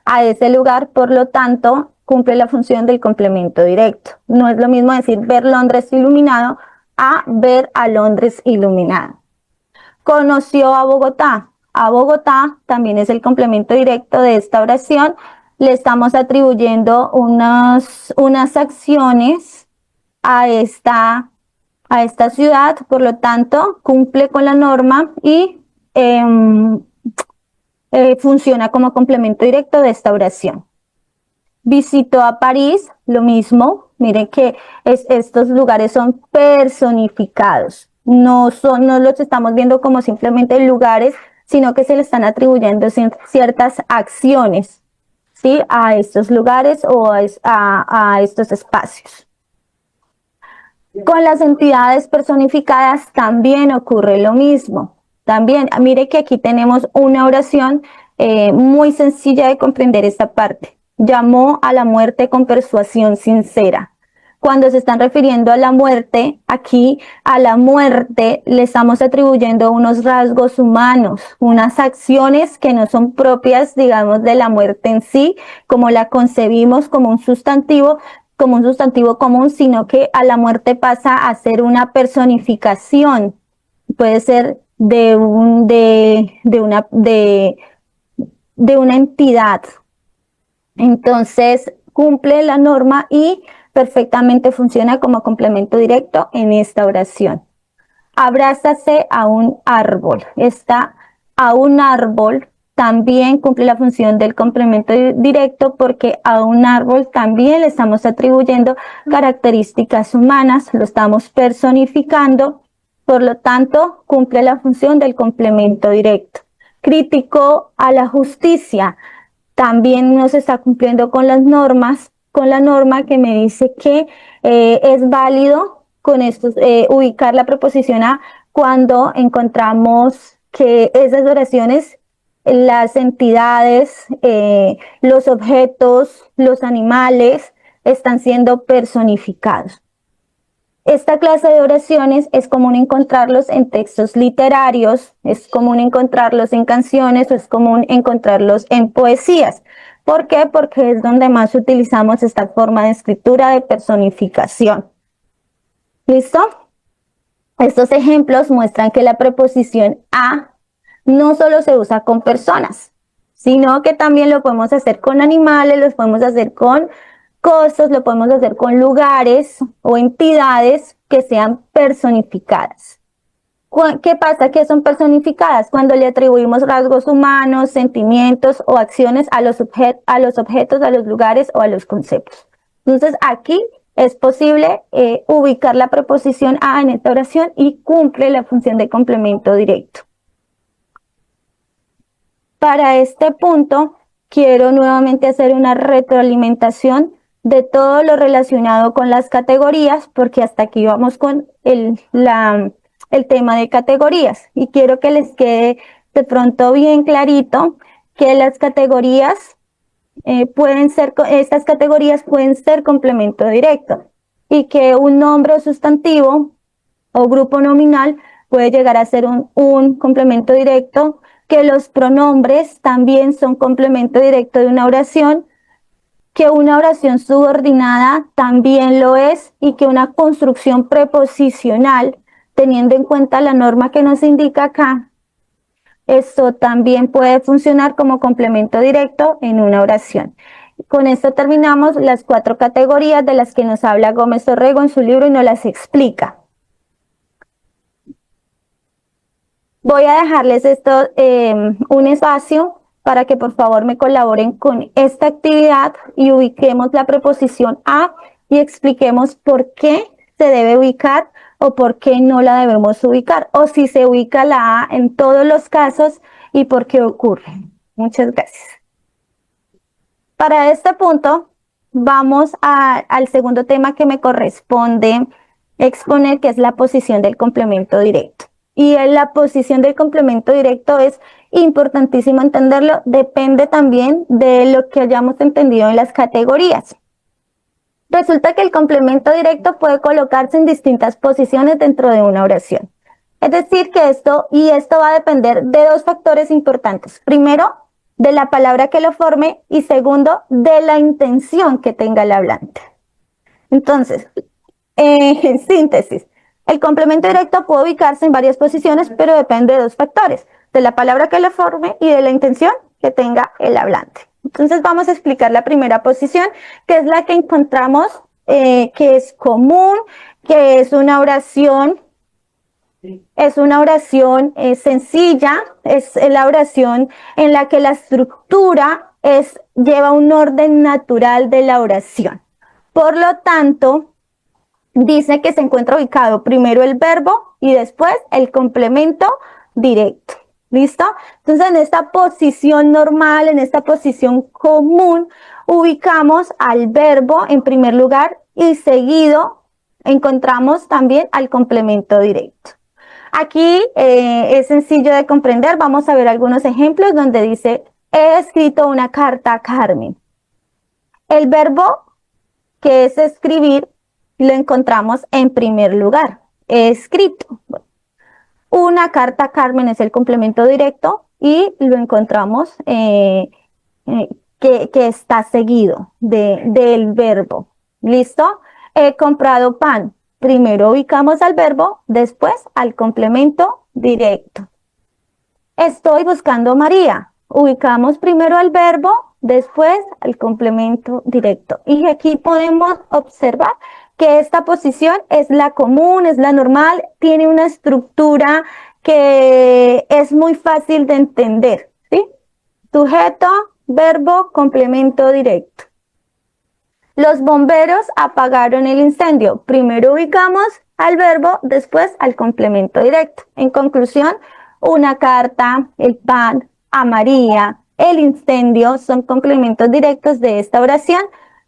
a ese lugar, por lo tanto, cumple la función del complemento directo. No es lo mismo decir ver Londres iluminado a ver a Londres iluminado. conoció a Bogotá. A Bogotá también es el complemento directo de esta oración. Le estamos atribuyendo unas acciones a esta ciudad, por lo tanto, cumple con la norma y funciona como complemento directo de esta oración. Visitó a París, lo mismo. Miren que estos lugares son personificados. No los estamos viendo como simplemente lugares, sino que se le están atribuyendo ciertas acciones, ¿sí? A estos lugares o a estos espacios. Con las entidades personificadas también ocurre lo mismo. También, mire que aquí tenemos una oración muy sencilla de comprender esta parte. Llamó a la muerte con persuasión sincera. Cuando se están refiriendo a la muerte, aquí a la muerte le estamos atribuyendo unos rasgos humanos, unas acciones que no son propias, digamos, de la muerte en sí, como la concebimos como un sustantivo común, sino que a la muerte pasa a ser una personificación. Puede ser de una entidad. Entonces, cumple la norma y perfectamente funciona como complemento directo en esta oración. Abrázase a un árbol. A un árbol también cumple la función del complemento directo porque a un árbol también le estamos atribuyendo características humanas, lo estamos personificando, por lo tanto cumple la función del complemento directo. Criticó a la justicia, también no se está cumpliendo con las normas, con la norma que me dice que es válido con estos, ubicar la preposición a cuando encontramos que esas oraciones, las entidades, los objetos, los animales están siendo personificados. Esta clase de oraciones es común encontrarlos en textos literarios, es común encontrarlos en canciones o es común encontrarlos en poesías. ¿Por qué? Porque es donde más utilizamos esta forma de escritura de personificación. ¿Listo? Estos ejemplos muestran que la preposición a no solo se usa con personas, sino que también lo podemos hacer con animales, lo podemos hacer con cosas, lo podemos hacer con lugares o entidades que sean personificadas. ¿Qué pasa? Que son personificadas cuando le atribuimos rasgos humanos, sentimientos o acciones a los objetos, a los lugares o a los conceptos. Entonces aquí es posible ubicar la preposición a en esta oración y cumple la función de complemento directo. Para este punto, quiero nuevamente hacer una retroalimentación de todo lo relacionado con las categorías, porque hasta aquí vamos con el tema de categorías. Y quiero que les quede de pronto bien clarito que las categorías estas categorías pueden ser complemento directo y que un nombre o sustantivo o grupo nominal puede llegar a ser un complemento directo, que los pronombres también son complemento directo de una oración, que una oración subordinada también lo es y que una construcción preposicional, teniendo en cuenta la norma que nos indica acá, esto también puede funcionar como complemento directo en una oración. Con esto terminamos las 4 categorías de las que nos habla Gómez Orrego en su libro y nos las explica. Voy a dejarles un espacio para que por favor me colaboren con esta actividad y ubiquemos la preposición a y expliquemos por qué se debe ubicar o por qué no la debemos ubicar, o si se ubica la a en todos los casos y por qué ocurre. Muchas gracias. Para este punto vamos al segundo tema que me corresponde exponer, que es la posición del complemento directo. Y en la posición del complemento directo es importantísimo entenderlo, depende también de lo que hayamos entendido en las categorías. Resulta que el complemento directo puede colocarse en distintas posiciones dentro de una oración. Es decir, que esto va a depender de 2 factores importantes. Primero, de la palabra que lo forme y segundo, de la intención que tenga el hablante. Entonces, en síntesis, El complemento directo puede ubicarse en varias posiciones, pero depende de dos factores, de la palabra que lo forme y de la intención que tenga el hablante. Entonces vamos a explicar la primera posición, que es la que encontramos, que es común, que es una oración sencilla, es la oración en la que la estructura lleva un orden natural de la oración. Por lo tanto, dice que se encuentra ubicado primero el verbo y después el complemento directo. ¿Listo? Entonces, en esta posición normal, en esta posición común, ubicamos al verbo en primer lugar y seguido encontramos también al complemento directo. Aquí es sencillo de comprender. Vamos a ver algunos ejemplos donde dice, he escrito una carta a Carmen. El verbo que es escribir lo encontramos en primer lugar. He escrito. Bueno, una carta a Carmen es el complemento directo y lo encontramos que está seguido del verbo. ¿Listo? He comprado pan. Primero ubicamos al verbo, después al complemento directo. Estoy buscando a María. Ubicamos primero al verbo, después al complemento directo. Y aquí podemos observar que esta posición es la común, es la normal, tiene una estructura que es muy fácil de entender, ¿sí? Sujeto, verbo, complemento directo. Los bomberos apagaron el incendio. Primero ubicamos al verbo, después al complemento directo. En conclusión, una carta, el pan, a María, el incendio son complementos directos de esta oración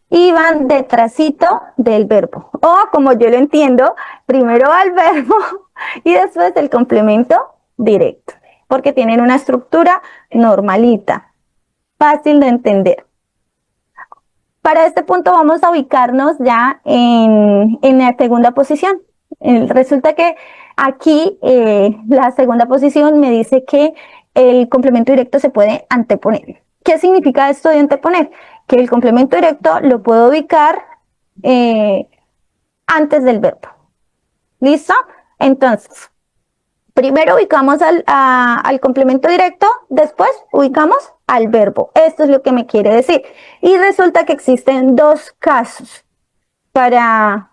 y van detrásito del verbo. O, como yo lo entiendo, primero al verbo y después el complemento directo, porque tienen una estructura normalita, fácil de entender. Para este punto vamos a ubicarnos ya en la segunda posición. Resulta que aquí la segunda posición me dice que el complemento directo se puede anteponer. ¿Qué significa esto de anteponer? Que el complemento directo lo puedo ubicar antes del verbo. ¿Listo? Entonces, primero ubicamos al complemento directo, después ubicamos al verbo. Esto es lo que me quiere decir. Y resulta que existen dos casos para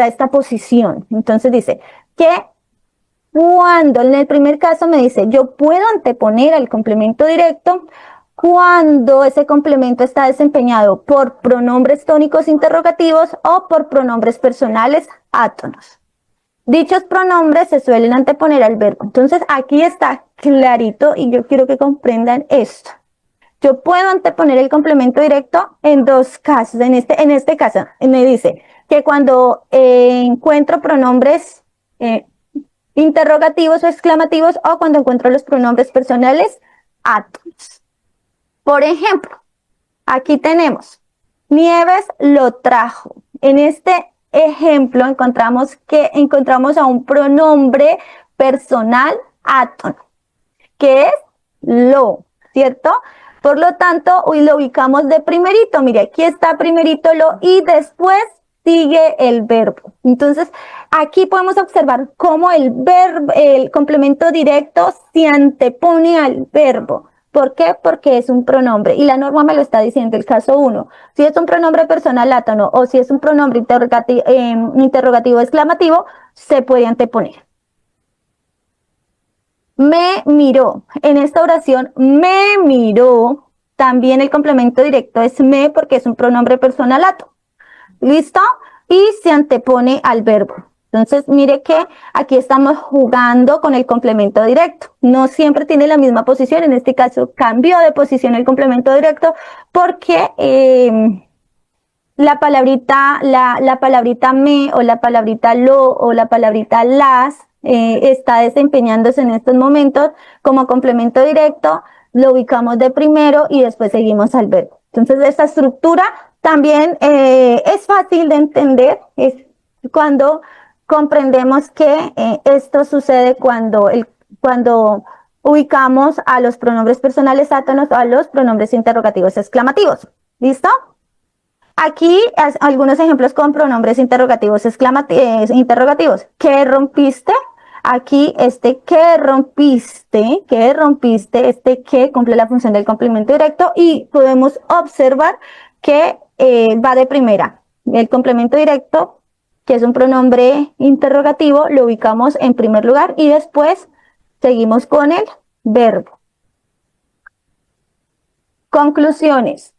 esta posición. Entonces dice que cuando, en el primer caso me dice, yo puedo anteponer al complemento directo cuando ese complemento está desempeñado por pronombres tónicos interrogativos o por pronombres personales átonos. Dichos pronombres se suelen anteponer al verbo. Entonces aquí está clarito y yo quiero que comprendan esto. Yo puedo anteponer el complemento directo en dos casos. En este caso me dice que cuando encuentro pronombres interrogativos o exclamativos o cuando encuentro los pronombres personales átonos. Por ejemplo, aquí tenemos, Nieves lo trajo. En este ejemplo encontramos a un pronombre personal átono, que es lo, ¿cierto? Por lo tanto, hoy lo ubicamos de primerito. Mire, aquí está primerito lo y después sigue el verbo. Entonces, aquí podemos observar cómo el complemento directo se antepone al verbo. ¿Por qué? Porque es un pronombre. Y la norma me lo está diciendo, el caso 1. Si es un pronombre personal átono o si es un pronombre interrogativo exclamativo, se puede anteponer. Me miró. En esta oración, me miró. También el complemento directo es me porque es un pronombre personal átono. ¿Listo? Y se antepone al verbo. Entonces, mire que aquí estamos jugando con el complemento directo. No siempre tiene la misma posición. En este caso, cambió de posición el complemento directo porque la palabrita me o la palabrita lo o la palabrita las está desempeñándose en estos momentos como complemento directo. Lo ubicamos de primero y después seguimos al verbo. Entonces, esta estructura también es fácil de entender. Es cuando comprendemos que esto sucede cuando ubicamos a los pronombres personales átonos o a los pronombres interrogativos exclamativos. ¿Listo? Aquí algunos ejemplos con pronombres interrogativos, interrogativos. ¿Qué rompiste? Aquí ¿qué rompiste? ¿Qué rompiste? ¿Qué cumple la función del complemento directo? Y podemos observar que va de primera. El complemento directo, que es un pronombre interrogativo, lo ubicamos en primer lugar y después seguimos con el verbo. Conclusiones.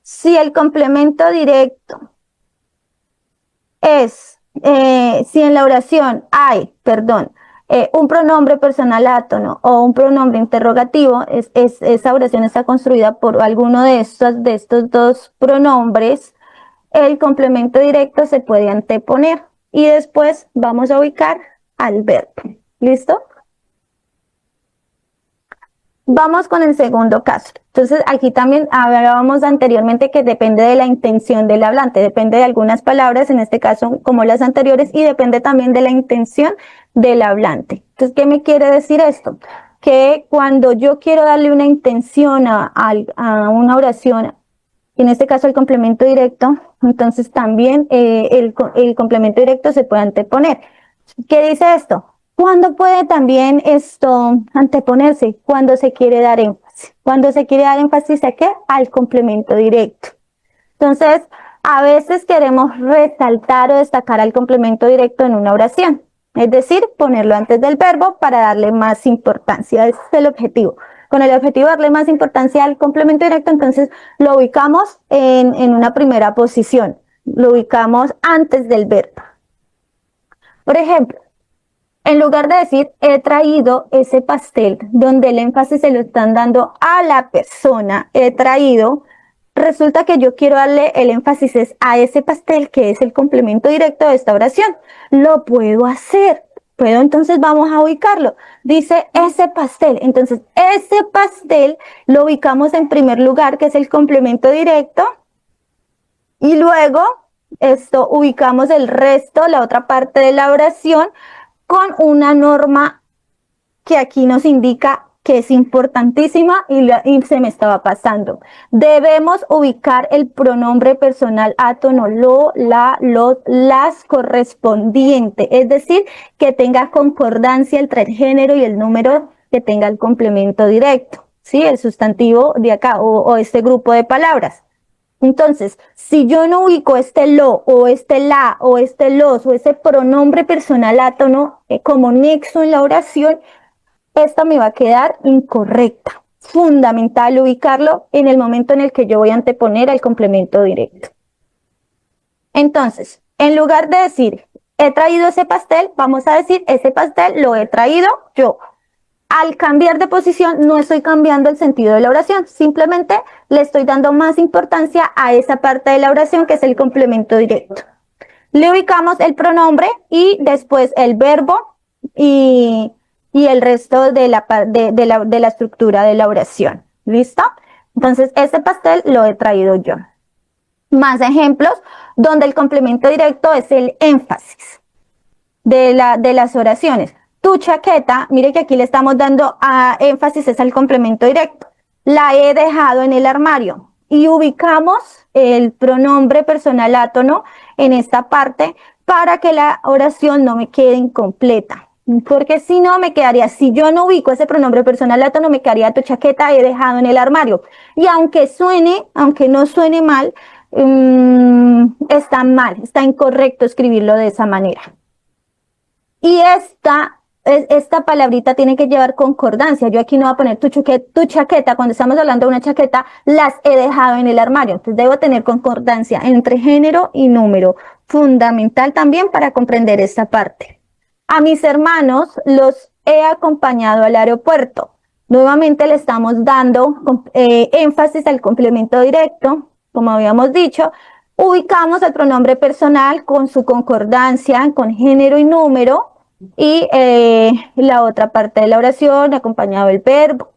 Si el complemento directo es, si en la oración hay, un pronombre personal átono o un pronombre interrogativo, esa oración está construida por alguno de estos dos pronombres, el complemento directo se puede anteponer y después vamos a ubicar al verbo. ¿Listo? Vamos con el segundo caso. Entonces, aquí también hablábamos anteriormente que depende de la intención del hablante, depende de algunas palabras, en este caso como las anteriores, y depende también de la intención del hablante. Entonces, ¿qué me quiere decir esto? Que cuando yo quiero darle una intención a una oración, en este caso el complemento directo, entonces también el complemento directo se puede anteponer. ¿Qué dice esto? ¿Cuándo puede también esto anteponerse? Cuando se quiere dar énfasis. Cuando se quiere dar énfasis ¿a qué? Al complemento directo. Entonces, a veces queremos resaltar o destacar al complemento directo en una oración. Es decir, ponerlo antes del verbo para darle más importancia. Ese es el objetivo. Con el objetivo de darle más importancia al complemento directo, entonces lo ubicamos en una primera posición. Lo ubicamos antes del verbo. Por ejemplo, en lugar de decir, he traído ese pastel, donde el énfasis se lo están dando a la persona, he traído, resulta que yo quiero darle el énfasis es a ese pastel, que es el complemento directo de esta oración. Lo puedo hacer. Puedo, entonces vamos a ubicarlo. Dice ese pastel. Entonces, ese pastel lo ubicamos en primer lugar, que es el complemento directo. Y luego, ubicamos el resto, la otra parte de la oración, con una norma que aquí nos indica que es importantísima y se me estaba pasando. Debemos ubicar el pronombre personal átono, lo, la, los, las correspondiente, es decir, que tenga concordancia entre el género y el número que tenga el complemento directo, ¿sí? El sustantivo de acá o este grupo de palabras. Entonces, si yo no ubico lo, o la, o los, o ese pronombre personal átono como nexo en la oración, esta me va a quedar incorrecta. Fundamental ubicarlo en el momento en el que yo voy a anteponer al complemento directo. Entonces, en lugar de decir, he traído ese pastel, vamos a decir, ese pastel lo he traído yo. Al cambiar de posición no estoy cambiando el sentido de la oración, simplemente le estoy dando más importancia a esa parte de la oración que es el complemento directo. Le ubicamos el pronombre y después el verbo y el resto de la estructura de la oración. ¿Listo? Entonces, ese pastel lo he traído yo. Más ejemplos donde el complemento directo es el énfasis de las oraciones. Tu chaqueta, mire que aquí le estamos dando énfasis es al complemento directo. La he dejado en el armario y ubicamos el pronombre personal átono en esta parte para que la oración no me quede incompleta. Porque si no me quedaría, si yo no ubico ese pronombre personal átono, me quedaría tu chaqueta he dejado en el armario. Y aunque no suene mal, está mal, está incorrecto escribirlo de esa manera. Y esta palabrita tiene que llevar concordancia. Yo aquí no voy a poner tu chaqueta. Cuando estamos hablando de una chaqueta, las he dejado en el armario. Entonces debo tener concordancia entre género y número. Fundamental también para comprender esta parte. A mis hermanos los he acompañado al aeropuerto. Nuevamente le estamos dando énfasis al complemento directo, como habíamos dicho. Ubicamos el pronombre personal con su concordancia, con género y número. Y la otra parte de la oración acompañado del verbo.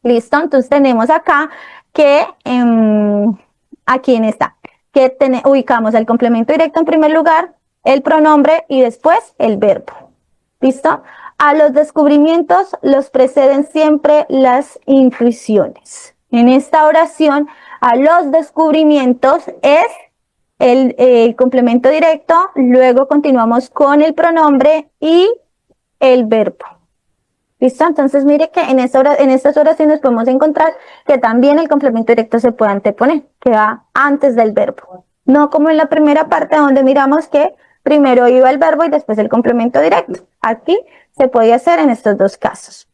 ¿Listo? Entonces tenemos acá que, aquí está, que ubicamos el complemento directo en primer lugar, el pronombre y después el verbo. ¿Listo? A los descubrimientos los preceden siempre las intuiciones. En esta oración a los descubrimientos es el complemento directo, luego continuamos con el pronombre y el verbo. ¿Listo? Entonces mire que en estas oraciones podemos encontrar que también el complemento directo se puede anteponer, que va antes del verbo. No como en la primera parte donde miramos que primero iba el verbo y después el complemento directo. Aquí se puede hacer en estos dos casos.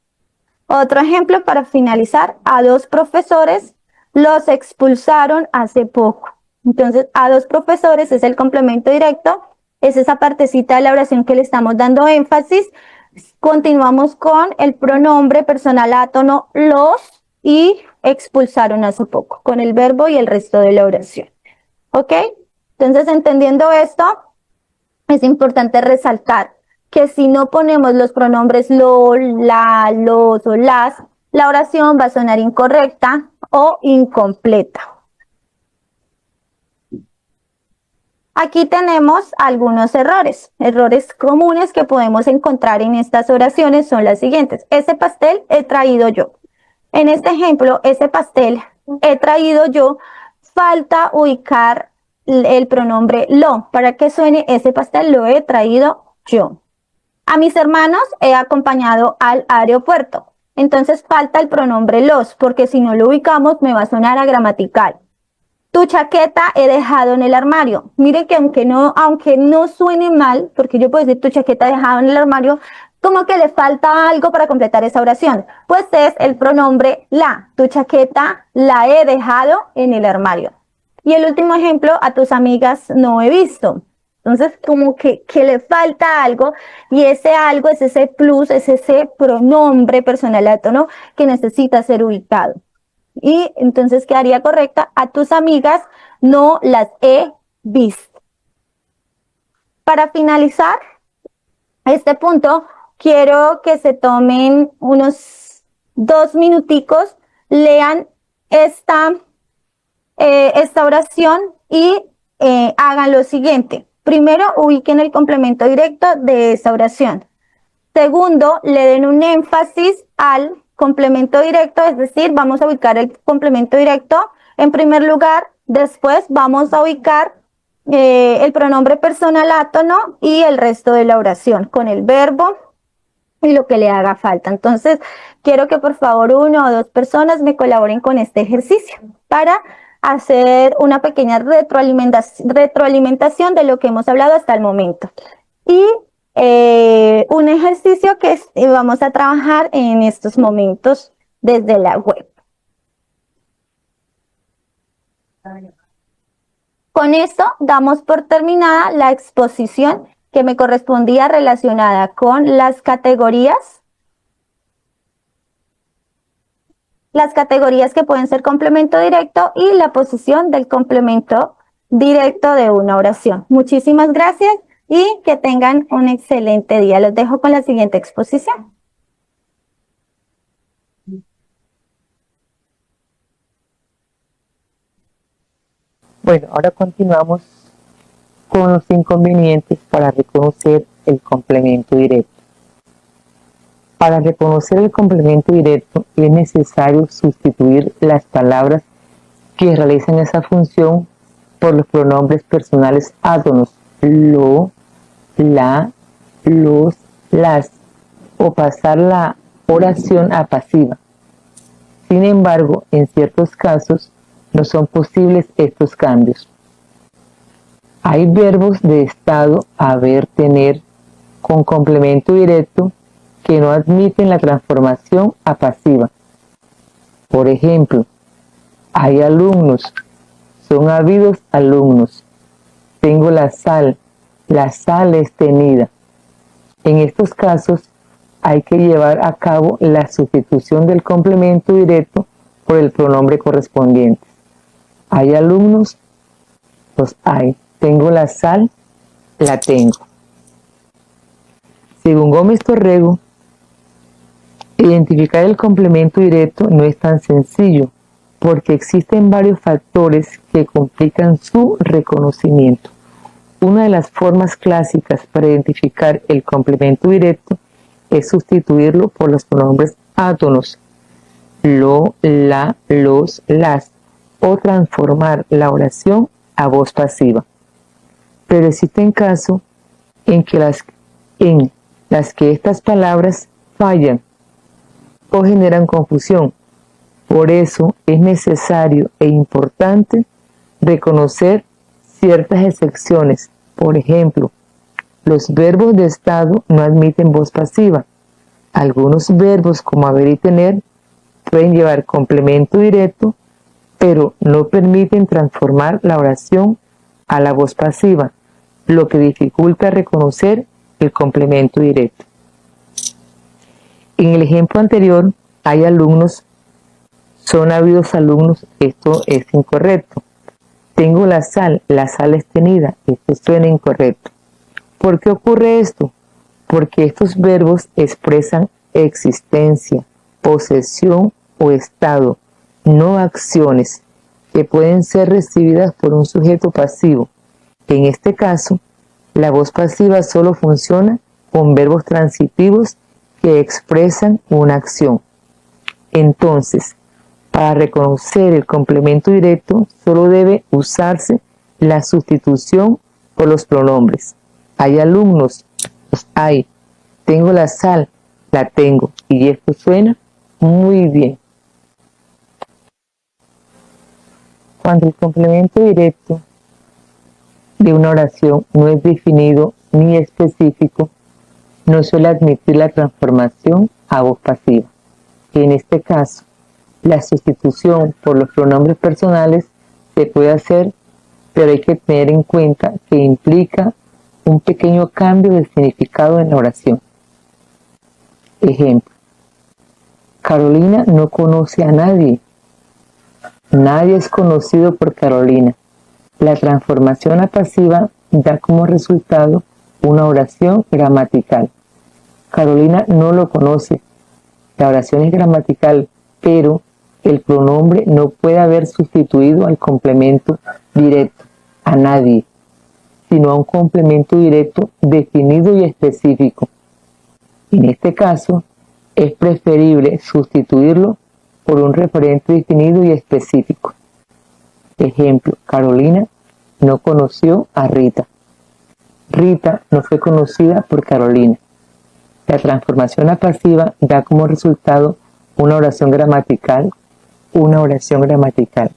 Otro ejemplo para finalizar, a 2 profesores los expulsaron hace poco. Entonces, a 2 profesores es el complemento directo, es esa partecita de la oración que le estamos dando énfasis. Continuamos con el pronombre personal átono los y expulsaron hace poco, con el verbo y el resto de la oración. ¿Ok? Entonces, entendiendo esto, es importante resaltar que si no ponemos los pronombres lo, la, los o las, la oración va a sonar incorrecta o incompleta. Aquí tenemos algunos errores. Errores comunes que podemos encontrar en estas oraciones son las siguientes. Ese pastel he traído yo. En este ejemplo, ese pastel he traído yo, falta ubicar el pronombre lo. Para que suene ese pastel lo he traído yo. A mis hermanos he acompañado al aeropuerto. Entonces falta el pronombre los, porque si no lo ubicamos me va a sonar a gramatical. Tu chaqueta he dejado en el armario. Miren que aunque no suene mal, porque yo puedo decir tu chaqueta he dejado en el armario, como que le falta algo para completar esa oración. Pues es el pronombre la. Tu chaqueta la he dejado en el armario. Y el último ejemplo, a tus amigas no he visto. Entonces, como que le falta algo, y ese algo es ese plus, es ese pronombre personal átono que necesita ser ubicado. Y entonces quedaría correcta, a tus amigas no las he visto. Para finalizar este punto, quiero que se tomen unos 2 minuticos, lean esta oración y hagan lo siguiente. Primero, ubiquen el complemento directo de esa oración. Segundo, le den un énfasis al complemento directo, es decir, vamos a ubicar el complemento directo en primer lugar, después vamos a ubicar el pronombre personal átono y el resto de la oración con el verbo y lo que le haga falta. Entonces, quiero que por favor 1 o 2 personas me colaboren con este ejercicio para hacer una pequeña retroalimentación de lo que hemos hablado hasta el momento. Y un ejercicio que vamos a trabajar en estos momentos desde la web. Con esto damos por terminada la exposición que me correspondía relacionada con las categorías que pueden ser complemento directo y la posición del complemento directo de una oración. Muchísimas gracias y que tengan un excelente día. Los dejo con la siguiente exposición. Bueno, ahora continuamos con los inconvenientes para reconocer el complemento directo. Para reconocer el complemento directo es necesario sustituir las palabras que realizan esa función por los pronombres personales átonos lo, la, los, las, o pasar la oración a pasiva. Sin embargo, en ciertos casos no son posibles estos cambios. Hay verbos de estado haber, tener con complemento directo que no admiten la transformación a pasiva. Por ejemplo, hay alumnos, son habidos alumnos. Tengo la sal es tenida. En estos casos hay que llevar a cabo la sustitución del complemento directo por el pronombre correspondiente. ¿Hay alumnos? Pues hay. Tengo la sal, la tengo. Según Gómez Torrego, identificar el complemento directo no es tan sencillo porque existen varios factores que complican su reconocimiento. Una de las formas clásicas para identificar el complemento directo es sustituirlo por los pronombres átonos, lo, la, los, las, o transformar la oración a voz pasiva. Pero existen casos en las que estas palabras fallan o generan confusión. Por eso es necesario e importante reconocer ciertas excepciones. Por ejemplo, los verbos de estado no admiten voz pasiva. Algunos verbos como haber y tener pueden llevar complemento directo, pero no permiten transformar la oración a la voz pasiva, lo que dificulta reconocer el complemento directo. En el ejemplo anterior son habidos alumnos, esto es incorrecto. Tengo la sal es tenida, esto suena incorrecto. ¿Por qué ocurre esto? Porque estos verbos expresan existencia, posesión o estado, no acciones que pueden ser recibidas por un sujeto pasivo. En este caso, la voz pasiva solo funciona con verbos transitivos que expresan una acción. Entonces, para reconocer el complemento directo, solo debe usarse la sustitución por los pronombres. Hay alumnos, los hay. Tengo la sal, la tengo. Y esto suena muy bien. Cuando el complemento directo de una oración no es definido ni específico, no suele admitir la transformación a voz pasiva. En este caso, la sustitución por los pronombres personales se puede hacer, pero hay que tener en cuenta que implica un pequeño cambio de significado en la oración. Ejemplo: Carolina no conoce a nadie. Nadie es conocido por Carolina. La transformación a pasiva da como resultado una oración gramatical. Carolina no lo conoce. La oración es gramatical, pero el pronombre no puede haber sustituido al complemento directo, a nadie, sino a un complemento directo definido y específico. En este caso, es preferible sustituirlo por un referente definido y específico. Ejemplo: Carolina no conoció a Rita. Rita no fue conocida por Carolina. La transformación a pasiva da como resultado una oración gramatical.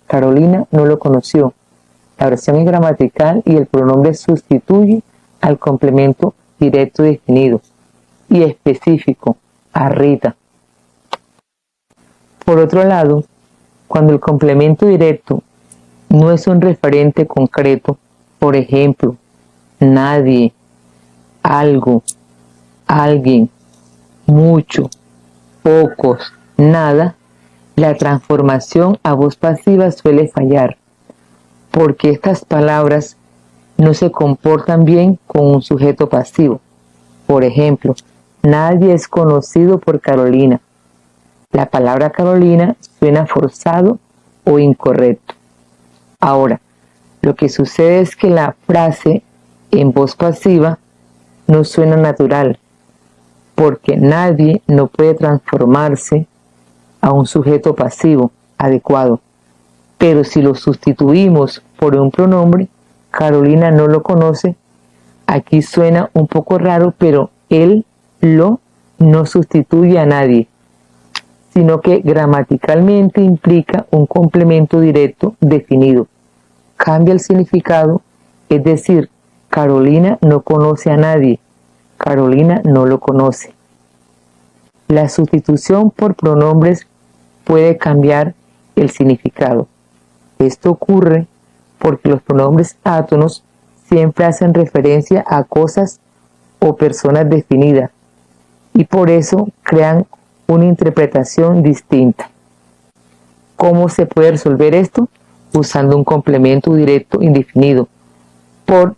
Carolina no lo conoció. La oración es gramatical y el pronombre sustituye al complemento directo definido y específico, a Rita. Por otro lado, cuando el complemento directo no es un referente concreto, por ejemplo, nadie, algo, alguien, mucho, pocos, nada, la transformación a voz pasiva suele fallar, porque estas palabras no se comportan bien con un sujeto pasivo. Por ejemplo, nadie es conocido por Carolina. La palabra Carolina suena forzado o incorrecto. Ahora, lo que sucede es que la frase en voz pasiva no suena natural, porque nadie no puede transformarse a un sujeto pasivo adecuado. Pero si lo sustituimos por un pronombre, Carolina no lo conoce, aquí suena un poco raro, pero no sustituye a nadie, sino que gramaticalmente implica un complemento directo definido. Cambia el significado, es decir, Carolina no conoce a nadie, Carolina no lo conoce. La sustitución por pronombres puede cambiar el significado. Esto ocurre porque los pronombres átonos siempre hacen referencia a cosas o personas definidas y por eso crean una interpretación distinta. ¿Cómo se puede resolver esto? Usando un complemento directo indefinido por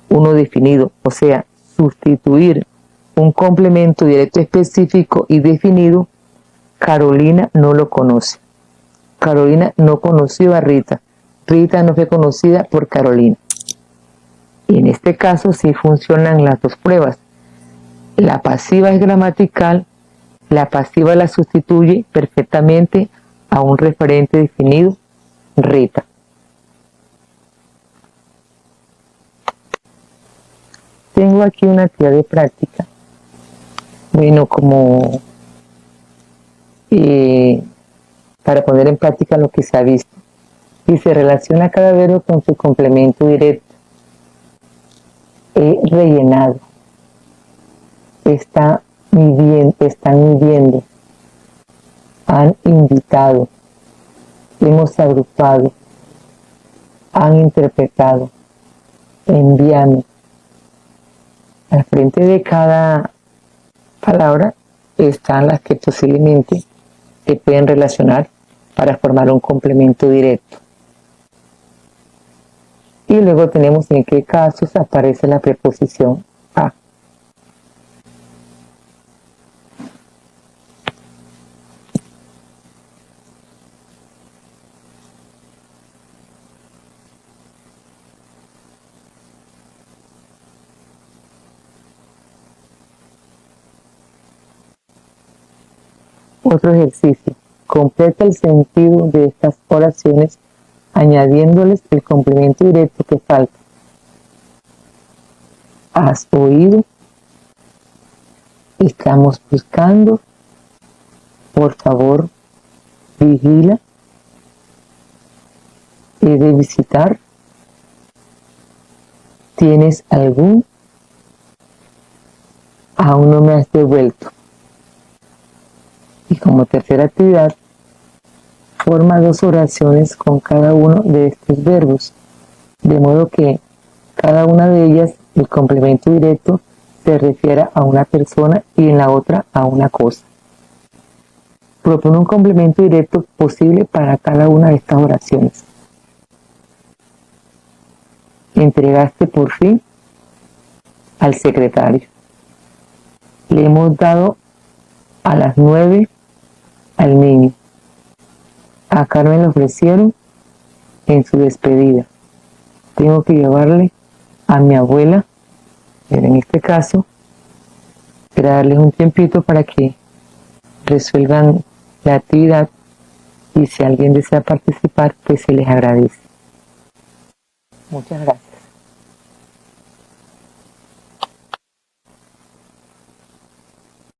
uno definido, o sea, sustituir un complemento directo específico y definido. Carolina no lo conoce. Carolina no conoció a Rita. Rita no fue conocida por Carolina. Y en este caso sí funcionan las dos pruebas. La pasiva es gramatical, la pasiva la sustituye perfectamente a un referente definido reta. Tengo aquí una actividad de práctica. Bueno, como para poner en práctica lo que se ha visto. Y se relaciona cada verbo con su complemento directo. He rellenado. Están midiendo. Han invitado. Hemos agrupado. Han interpretado. Envíame. Al frente de cada palabra están las que posiblemente se pueden relacionar para formar un complemento directo. Y luego tenemos en qué casos aparece la preposición a. Otro ejercicio. Completa el sentido de estas oraciones añadiéndoles el complemento directo que falta. ¿Has oído? Estamos buscando. Por favor, vigila. He de visitar. ¿Tienes algún? Aún no me has devuelto. Y como tercera actividad, forma 2 oraciones con cada uno de estos verbos, de modo que cada una de ellas, el complemento directo, se refiere a una persona y en la otra a una cosa. Propone un complemento directo posible para cada una de estas oraciones. Entregaste por fin al secretario. Le hemos dado a las 9 al niño. A Carmen le ofrecieron en su despedida. Tengo que llevarle a mi abuela, pero en este caso, para darles un tiempito para que resuelvan la actividad y si alguien desea participar, pues se les agradece. Muchas gracias.